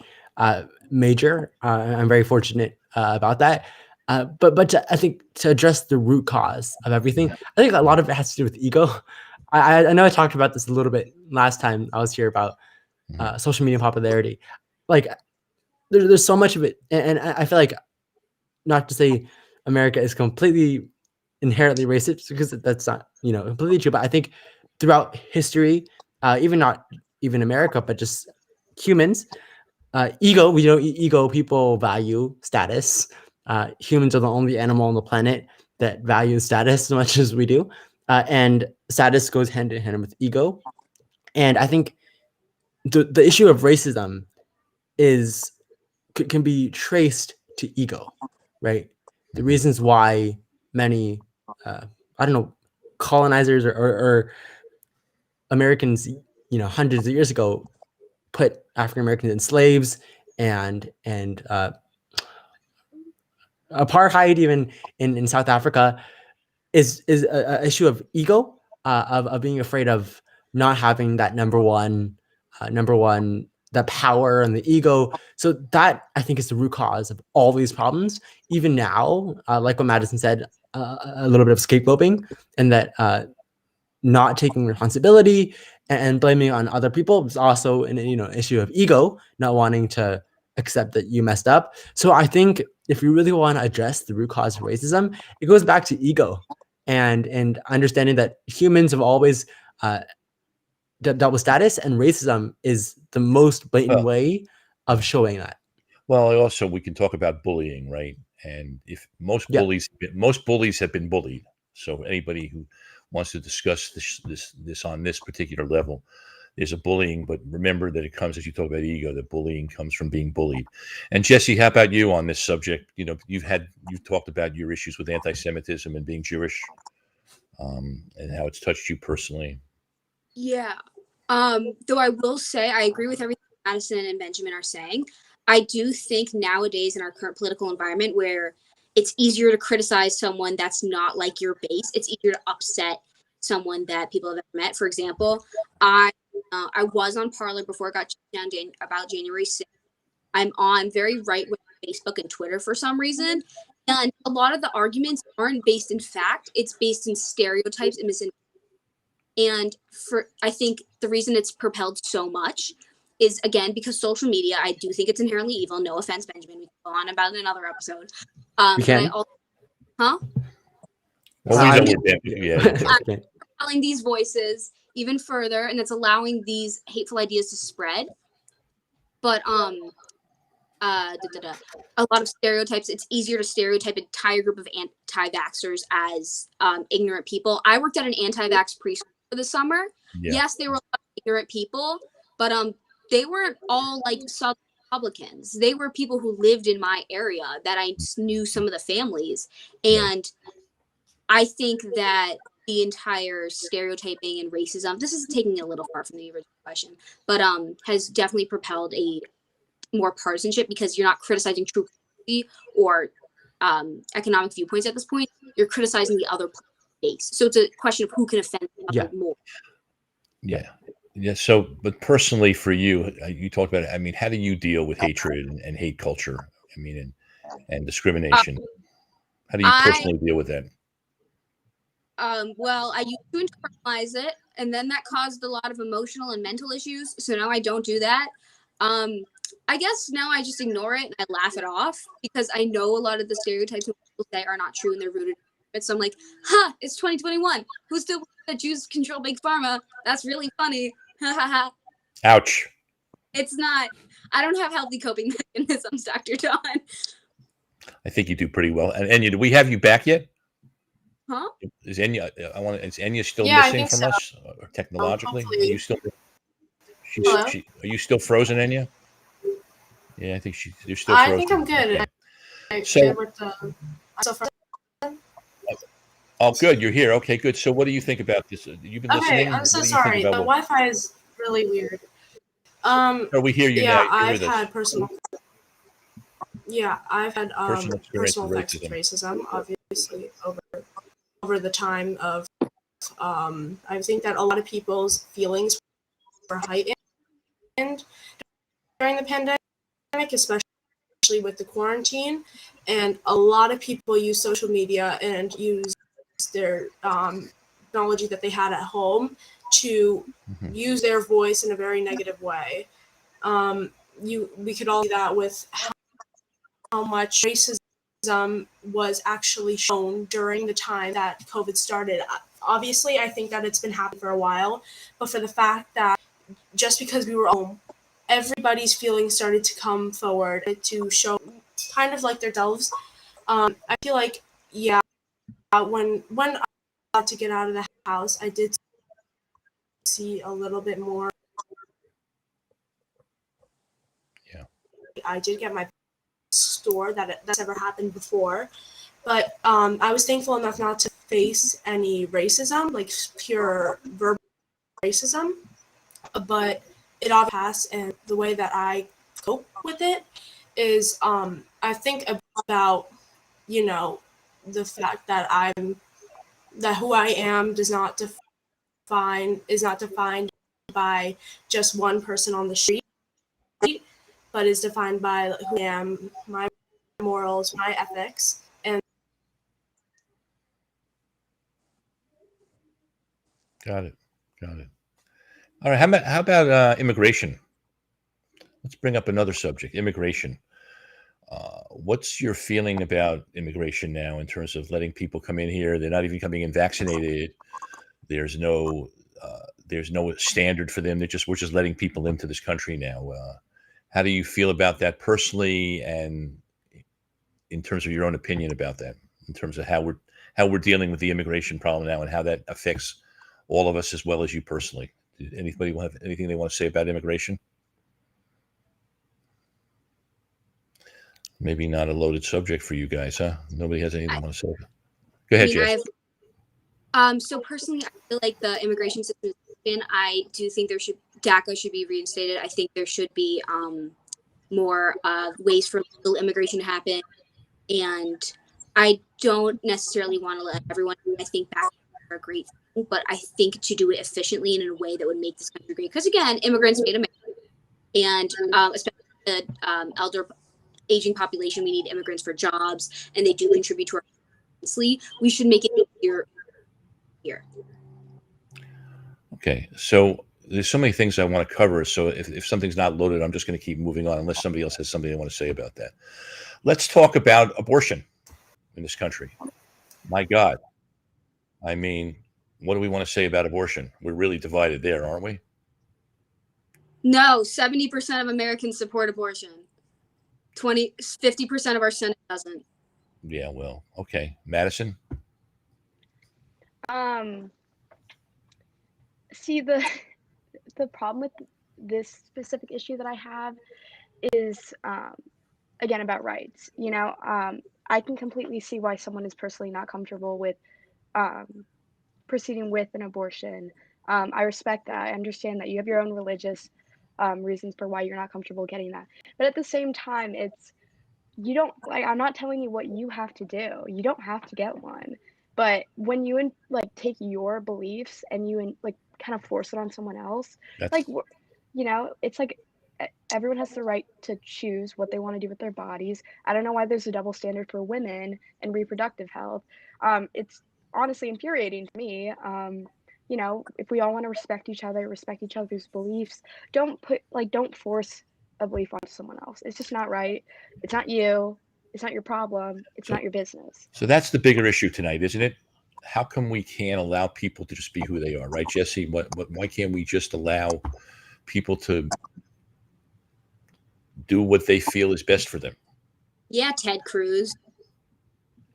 major. I'm very fortunate about that. But I think to address the root cause of everything, I think a lot of it has to do with ego. I know I talked about this a little bit last time I was here about social media popularity. Like, there's so much of it, and I feel like, not to say America is completely inherently racist, because that's not completely true. But I think throughout history, not even America, but just humans, ego. We know ego. People value status. Humans are the only animal on the planet that values status as much as we do, and status goes hand in hand with ego. And I think the issue of racism can be traced to ego, right? The reasons why many, colonizers or Americans, hundreds of years ago, put African Americans in slaves and apartheid, even in South Africa, is a issue of ego, of being afraid of not having that number one, the power and the ego. So that, I think, is the root cause of all these problems. Even now, like what Madison said, a little bit of scapegoating, and that not taking responsibility and blaming on other people is also an issue of ego, not wanting to accept that you messed up. So I think if you really want to address the root cause of racism, it goes back to ego and understanding that humans have always double status, and racism is the most blatant Well- way of showing that. Well, also we can talk about bullying, right? And if most Yeah. bullies have been bullied. So anybody who wants to discuss this on this particular level, there's a bullying, but remember that it comes, as you talk about ego, that bullying comes from being bullied. And Jesse, how about you on this subject? You know, you've talked about your issues with anti-Semitism and being Jewish, and how it's touched you personally. Yeah. Though I will say I agree with everything Madison and Benjamin are saying. I do think nowadays in our current political environment where it's easier to criticize someone that's not like your base, it's easier to upset someone that people have never met. For example, I was on Parler before it got shut down about January 6th. I'm very right with Facebook and Twitter for some reason. And a lot of the arguments aren't based in fact, it's based in stereotypes and misinformation. And I think the reason it's propelled so much is, again, because social media, I do think it's inherently evil. No offense, Benjamin. We can go on about it in another episode. We can? Well, we know Okay. Telling these voices even further, and it's allowing these hateful ideas to spread. But a lot of stereotypes. It's easier to stereotype an entire group of anti-vaxxers as ignorant people. I worked at an anti-vax preschool for the summer. Yeah. Yes, they were a lot of ignorant people, but they weren't all like Southern Republicans. They were people who lived in my area that I knew some of the families. And I think that the entire stereotyping and racism, this is taking a little far from the original question, but has definitely propelled a more partisanship because you're not criticizing true or economic viewpoints at this point. You're criticizing the other base. So it's a question of who can offend the other more. Yeah. Yeah. So, but personally for you, you talked about it. I mean, how do you deal with hatred and hate culture? I mean, and discrimination. How do you personally deal with that? Well, I used to internalize it, and then that caused a lot of emotional and mental issues. So now I don't do that. I guess now I just ignore it and I laugh it off because I know a lot of the stereotypes people say are not true and they're rooted in it. So I'm like, it's 2021. Who still believes that Jews control big pharma? That's really funny. Ouch. It's not. I don't have healthy coping mechanisms, Dr. Don. I think you do pretty well. And Enya, do we have you back yet? Huh? Is Enya? Is Enya still Yeah, I missing think from so. us, or technologically? Are Hopefully. you still? Hello? Are you still frozen, Enya? Yeah, I think you're still frozen. I think I'm good. Okay. So far. Oh, good. You're here. Okay, good. So what do you think about this? You've been listening? Okay, I'm so What do you think sorry. The about what- Wi-Fi is really weird. Oh, we hear you now. Yeah, You're I've with us. had personal. Yeah, I've had Personal experience personal with effects of racism, obviously over the time of. I think that a lot of people's feelings were heightened during the pandemic, especially with the quarantine, and a lot of people use social media and use their technology that they had at home to use their voice in a very negative way. We could all see that with how much racism was actually shown during the time that COVID started. Obviously, I think that it's been happening for a while, but for the fact that just because we were home, everybody's feelings started to come forward to show kind of like their selves. I feel like, yeah, when I got to get out of the house, I did see a little bit more. Yeah. I did get my store that's never happened before, but I was thankful enough not to face any racism, like pure verbal racism, but it all passed, and the way that I cope with it is I think about, you know, the fact that who I am is not defined by just one person on the street, but is defined by who I am, my morals, my ethics, and Got it. All right. How about immigration? Let's bring up another subject, immigration. What's your feeling about immigration now in terms of letting people come in here? They're not even coming in vaccinated. There's there's no standard for them. We're just letting people into this country now. How do you feel about that personally, and in terms of your own opinion about that, in terms of how we're dealing with the immigration problem now and how that affects all of us as well as you personally? Did anybody have anything they want to say about immigration? Maybe not a loaded subject for you guys, huh? Nobody has anything they want to say. Go ahead, Jess. So personally, I feel like the immigration system is broken. I do think DACA should be reinstated. I think there should be more ways for legal immigration to happen. And I don't necessarily want to let everyone, I think back are a great thing, but I think to do it efficiently and in a way that would make this country great. Because again, immigrants made America, and especially the elder aging population, we need immigrants for jobs, and they do contribute to our country. We should make it easier here. Okay, so there's so many things I want to cover. So if something's not loaded, I'm just going to keep moving on unless somebody else has something they want to say about that. Let's talk about abortion in this country. My God. I mean, what do we want to say about abortion? We're really divided there, aren't we? No, 70% of Americans support abortion. 50% of our Senate doesn't. Yeah, well, okay. Madison? See, the problem with this specific issue that I have is again about rights. I can completely see why someone is personally not comfortable with proceeding with an abortion. I respect that. I understand that you have your own religious reasons for why you're not comfortable getting that. But at the same time, I'm not telling you what you have to do. You don't have to get one. But when you take your beliefs and you kind of force it on someone else, it's like everyone has the right to choose what they want to do with their bodies. I don't know why there's a double standard for women and reproductive health. It's honestly infuriating to me. If we all want to respect each other, respect each other's beliefs, don't force a belief onto someone else. It's just not right. It's not you. It's not your problem. It's not your business. So that's the bigger issue tonight, isn't it? How come we can't allow people to just be who they are, right, Jesse? Why can't we just allow people to do what they feel is best for them? Yeah, Ted Cruz.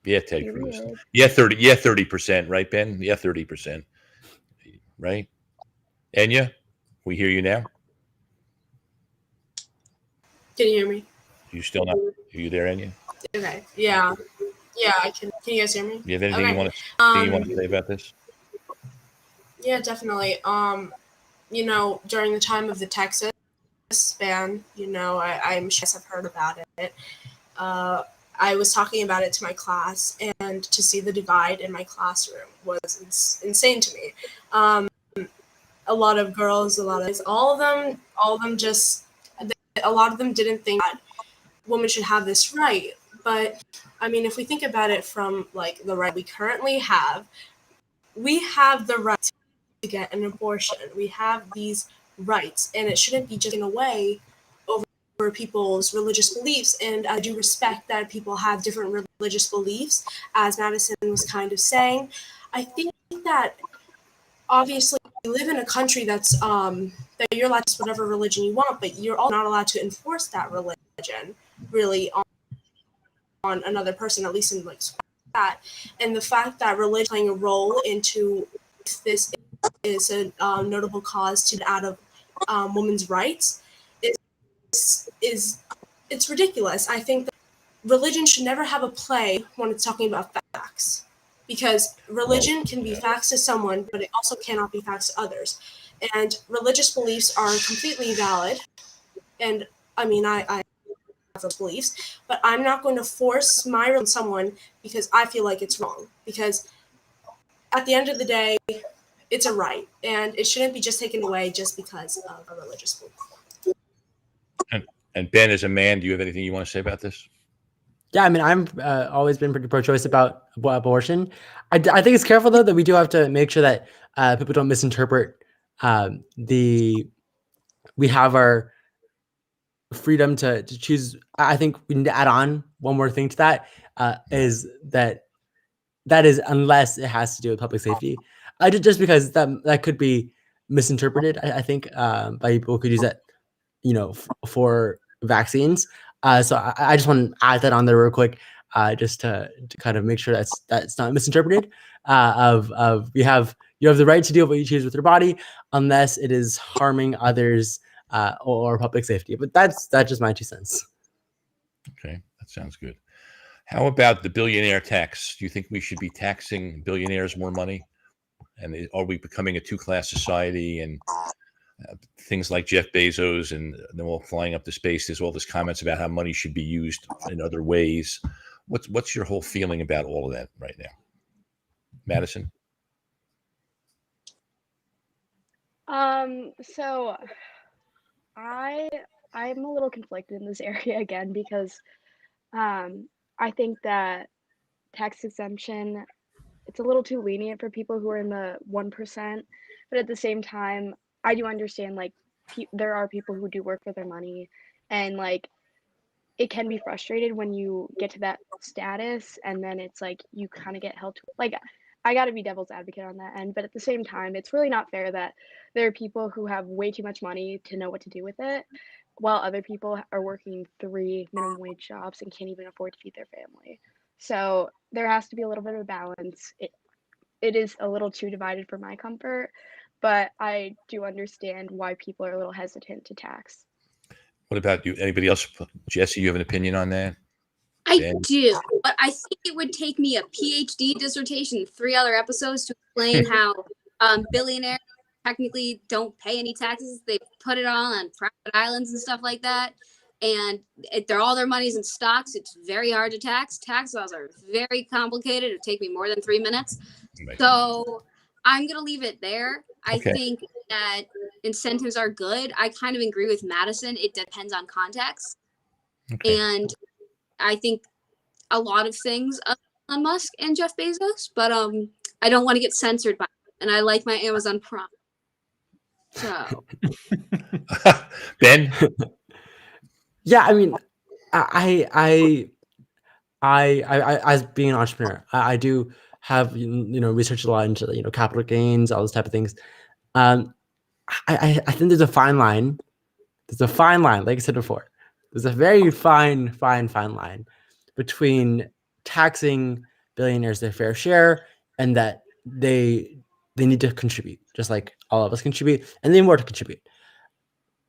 Yeah, Ted Cruz. Yeah, 30%, right, Ben? Yeah, 30%. Right? Enya, we hear you now? Can you hear me? You still not? Are you there, Enya? Okay. Yeah. Yeah, I can. Can you guys hear me? You have anything Okay. you want to say about this? Yeah, definitely. During the time of the Texas ban, I'm sure I've heard about it. I was talking about it to my class, and to see the divide in my classroom was insane to me. A lot of girls, all of them a lot of them didn't think that women should have this right. But I mean, if we think about it from the right we currently have, we have the right to get an abortion. We have these rights, and it shouldn't be just taken away over people's religious beliefs. And I do respect that people have different religious beliefs, as Madison was kind of saying. I think that obviously we live in a country that's that you're allowed to whatever religion you want, but you're also not allowed to enforce that religion really on another person, at least in that. And the fact that religion playing a role into this is a notable cause to out of women's rights is it's ridiculous. I think that religion should never have a play when it's talking about facts, because religion can be facts to someone, but it also cannot be facts to others. And religious beliefs are completely valid. And I mean, I have beliefs, but I'm not going to force my religion on someone because I feel like it's wrong. Because at the end of the day, it's a right, and it shouldn't be just taken away just because of a religious belief. And Ben, as a man, do you have anything you want to say about this? Yeah, I mean, I'm always been pretty pro-choice about abortion. I think it's careful though that we do have to make sure that people don't misinterpret we have our freedom to choose. I think we need to add on one more thing to that, is that is unless it has to do with public safety. Just because that could be misinterpreted, I think, by people who could use that, for vaccines. So I just want to add that on there real quick, just to kind of make sure that's not misinterpreted. Of you have the right to do what you choose with your body, unless it is harming others or public safety. But that's just my 2 cents. Okay, that sounds good. How about the billionaire tax? Do you think we should be taxing billionaires more money? And are we becoming a 2-class society? And things like Jeff Bezos and them all flying up to space. There's all this comments about how money should be used in other ways. What's your whole feeling about all of that right now, Madison? So I'm a little conflicted in this area again because I think that tax exemption, it's a little too lenient for people who are in the 1%, but at the same time, I do understand like there are people who do work for their money, and like it can be frustrated when you get to that status and then it's like you kind of get held to like I got to be devil's advocate on that end, but at the same time it's really not fair that there are people who have way too much money to know what to do with it while other people are working 3 minimum wage jobs and can't even afford to feed their family. So there has to be a little bit of a balance. It is a little too divided for my comfort, but I do understand why people are a little hesitant to tax. What about you? Anybody else? Jesse, you have an opinion on that? I Ben? do, but I think it would take me a PhD dissertation, 3 other episodes to explain how billionaires technically don't pay any taxes. They put it all on private islands and stuff like that. And they're all their money's in stocks. It's very hard to tax. Tax laws are very complicated. It would take me more than 3 minutes. Right. So I'm going to leave it there. I Okay. think that incentives are good. I kind of agree with Madison. It depends on context. Okay. And I think a lot of things of Elon Musk and Jeff Bezos, but I don't want to get censored by it, and I like my Amazon Prime. So Ben? Yeah, I mean, I as being an entrepreneur, I do have researched a lot into capital gains, all those type of things. I think there's a fine line. There's a fine line, like I said before. There's a very fine line between taxing billionaires their fair share and that they need to contribute, just like all of us contribute, and they need more to contribute.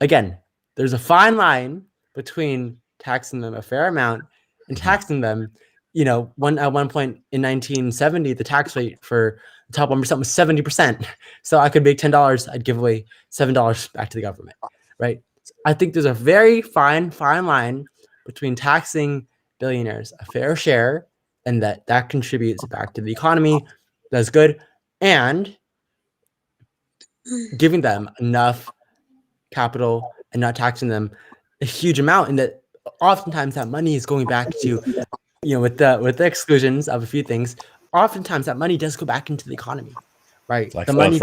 Again, there's a fine line between taxing them a fair amount and taxing them. At one point in 1970, the tax rate for the top 1% was 70%. So I could make $10, I'd give away $7 back to the government, right? I think there's a very fine line between taxing billionaires a fair share and that contributes back to the economy, that's good, and giving them enough capital and not taxing them a huge amount, and that oftentimes that money is going back to, with the exclusions of a few things, oftentimes that money does go back into the economy, right? Like the money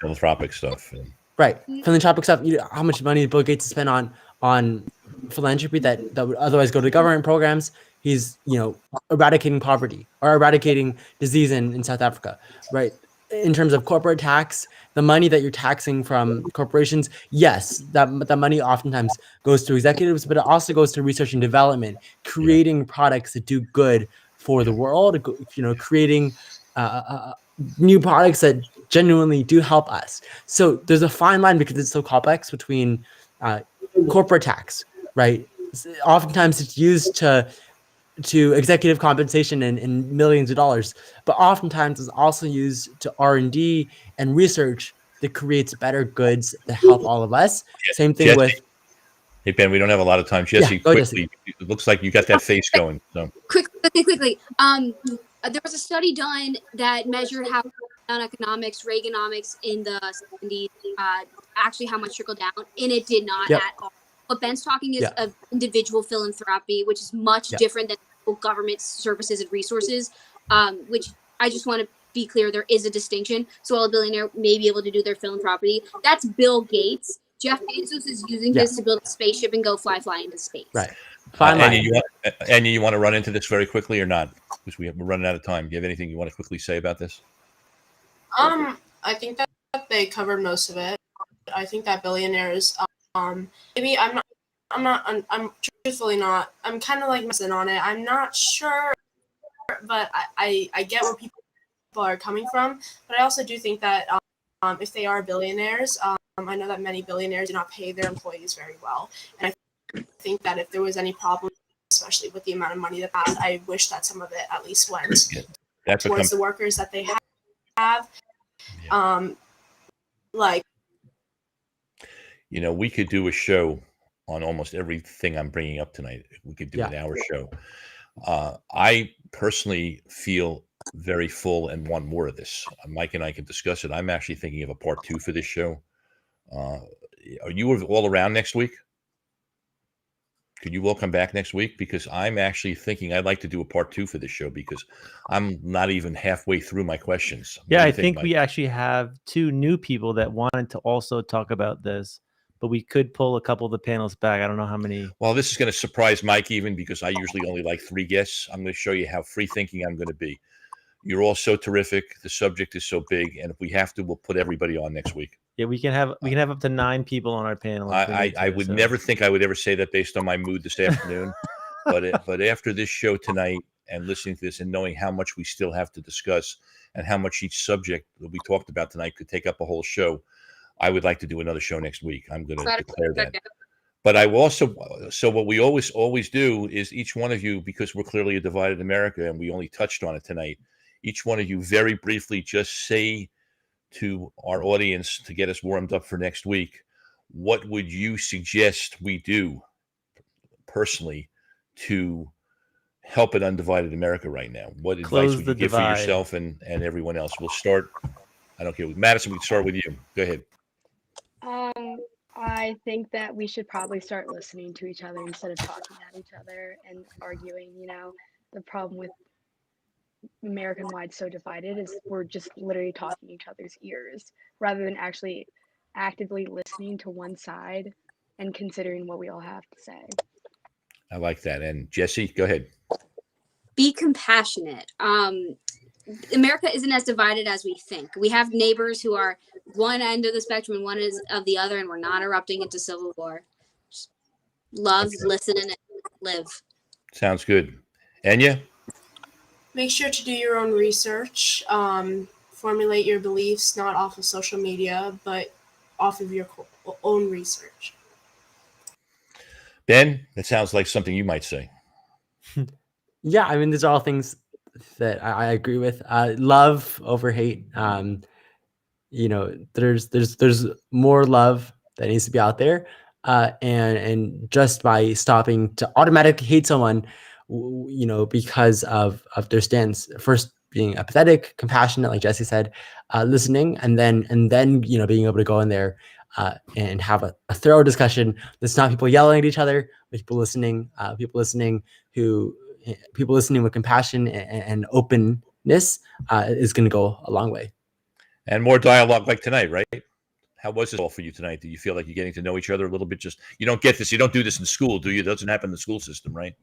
philanthropic stuff. Right. Philanthropic stuff. How much money Bill Gates spent on philanthropy that would otherwise go to government programs. He's, eradicating poverty or eradicating disease in South Africa, right? In terms of corporate tax, the money that you're taxing from corporations, yes, that money oftentimes goes to executives, but it also goes to research and development, creating products that do good for the world, creating new products that genuinely do help us. So there's a fine line because it's so complex between corporate tax, right? Oftentimes it's used to executive compensation and millions of dollars, but oftentimes it's also used to R&D and research that creates better goods that help all of us. Yeah. Same thing Jesse, with. Hey Ben, we don't have a lot of time. Jesse, Yeah, quickly. Jesse. It looks like you got that face going. So quickly. There was a study done that measured how economics, Reaganomics in the 70s, actually how much trickled down, and it did not at all. What Ben's talking is of individual philanthropy, which is much different than government services and resources, which I just want to be clear, there is a distinction. So while a billionaire may be able to do their philanthropy, that's Bill Gates. Jeff Bezos is using this to build a spaceship and go fly into space. Right. Anya, you want to run into this very quickly or not? Because we're running out of time. Do you have anything you want to quickly say about this? I think that they covered most of it. I think that billionaires, maybe I'm truthfully not. I'm kind of like messing on it. I'm not sure, but I get where people are coming from. But I also do think that if they are billionaires, I know that many billionaires do not pay their employees very well, and I think that if there was any problem, especially with the amount of money that I wish that some of it at least went towards the workers that they have. Yeah. Like, you know, we could do a show on almost everything I'm bringing up tonight. We could do an hour show. I personally feel very full and want more of this. Mike and I can discuss it. I'm actually thinking of a part 2 for this show. Are you all around next week? Could you all come back next week? Because I'm actually thinking I'd like to do a part 2 for this show because I'm not even halfway through my questions. Yeah, I think we actually have 2 new people that wanted to also talk about this, but we could pull a couple of the panels back. I don't know how many. Well, this is going to surprise Mike even because I usually only like 3 guests. I'm going to show you how free thinking I'm going to be. You're all so terrific. The subject is so big, and if we have to, we'll put everybody on next week. Yeah, we can have up to 9 people on our panel. I would never think I would ever say that based on my mood this afternoon, but after this show tonight and listening to this and knowing how much we still have to discuss and how much each subject that we talked about tonight could take up a whole show, I would like to do another show next week. I'm going to declare that. But I will also, so what we always do is each one of you, because we're clearly a divided America and we only touched on it tonight, each one of you very briefly just say to our audience to get us warmed up for next week, what would you suggest we do personally to help an undivided America right now? What advice would you give for yourself and everyone else? We'll start, I don't care, with Madison, we can start with you. Go ahead. I think that we should probably start listening to each other instead of talking at each other and arguing. You know, the problem with American-wide so divided is we're just literally talking each other's ears rather than actually actively listening to one side and considering what we all have to say. I like that. And Jesse, go ahead. Be compassionate. America isn't as divided as we think. We have neighbors who are one end of the spectrum and one is of the other, and we're not erupting into civil war. Just love, listen, and live. Sounds good. Enya? Make sure to do your own research. Formulate your beliefs not off of social media, but off of your own research. Ben, that sounds like something you might say. Yeah, I mean, these are all things that I agree with. Love over hate. You know, there's more love that needs to be out there, and just by stopping to automatically hate someone, you know, because of their stance, first being empathetic, compassionate, like Jesse said, listening, and then you know, being able to go in there and have a thorough discussion. That's not people yelling at each other, but people listening with compassion and openness is going to go a long way. And more dialogue like tonight, right? How was it all for you tonight? Do you feel like you're getting to know each other a little bit? Just, you don't get this. You don't do this in school, do you? It doesn't happen in the school system, right?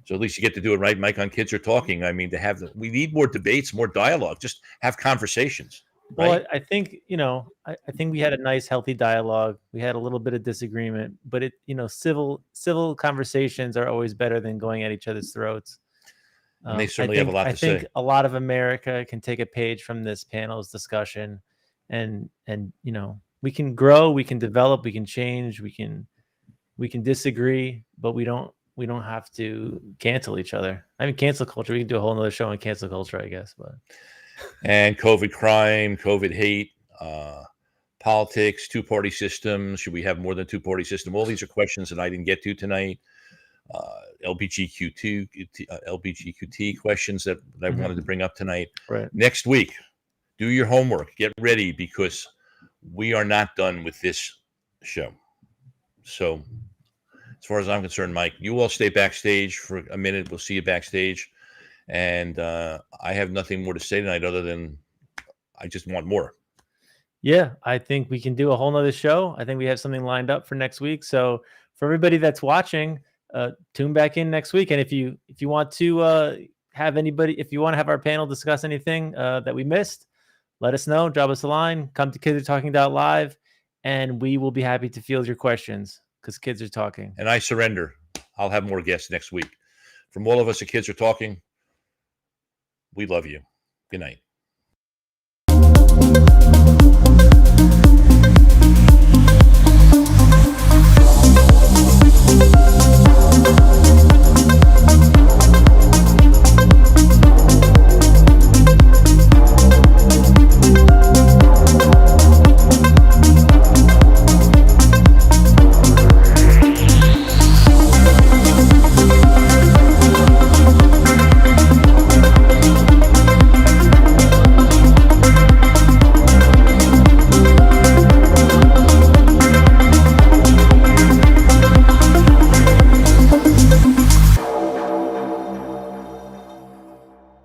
So at least you get to do it, right, Mike, on Kids Are Talking. I mean, we need more debates, more dialogue. Just have conversations. Right? Well, I think, you know, I think we had a nice, healthy dialogue. We had a little bit of disagreement, but you know, civil conversations are always better than going at each other's throats. And they certainly have a lot to say. I think a lot of America can take a page from this panel's discussion, and you know, we can grow, we can develop, we can change, we can disagree, but we don't have to cancel each other. I mean, cancel culture. We can do a whole nother show on cancel culture, I guess. But and COVID crime, COVID hate, politics, two-party system. Should we have more than two-party system? All these are questions that I didn't get to tonight. LGBTQT questions that I wanted to bring up tonight. Right. Next week, do your homework. Get ready because we are not done with this show. So as far as I'm concerned, Mike, you all stay backstage for a minute. We'll see you backstage. And I have nothing more to say tonight other than I just want more. Yeah, I think we can do a whole nother show. I think we have something lined up for next week. So for everybody that's watching, tune back in next week. And if you want to have our panel discuss anything that we missed, let us know. Drop us a line. Come to Kids Are Talking Live, and we will be happy to field your questions because kids are talking. And I surrender. I'll have more guests next week. From all of us at Kids Are Talking, we love you. Good night.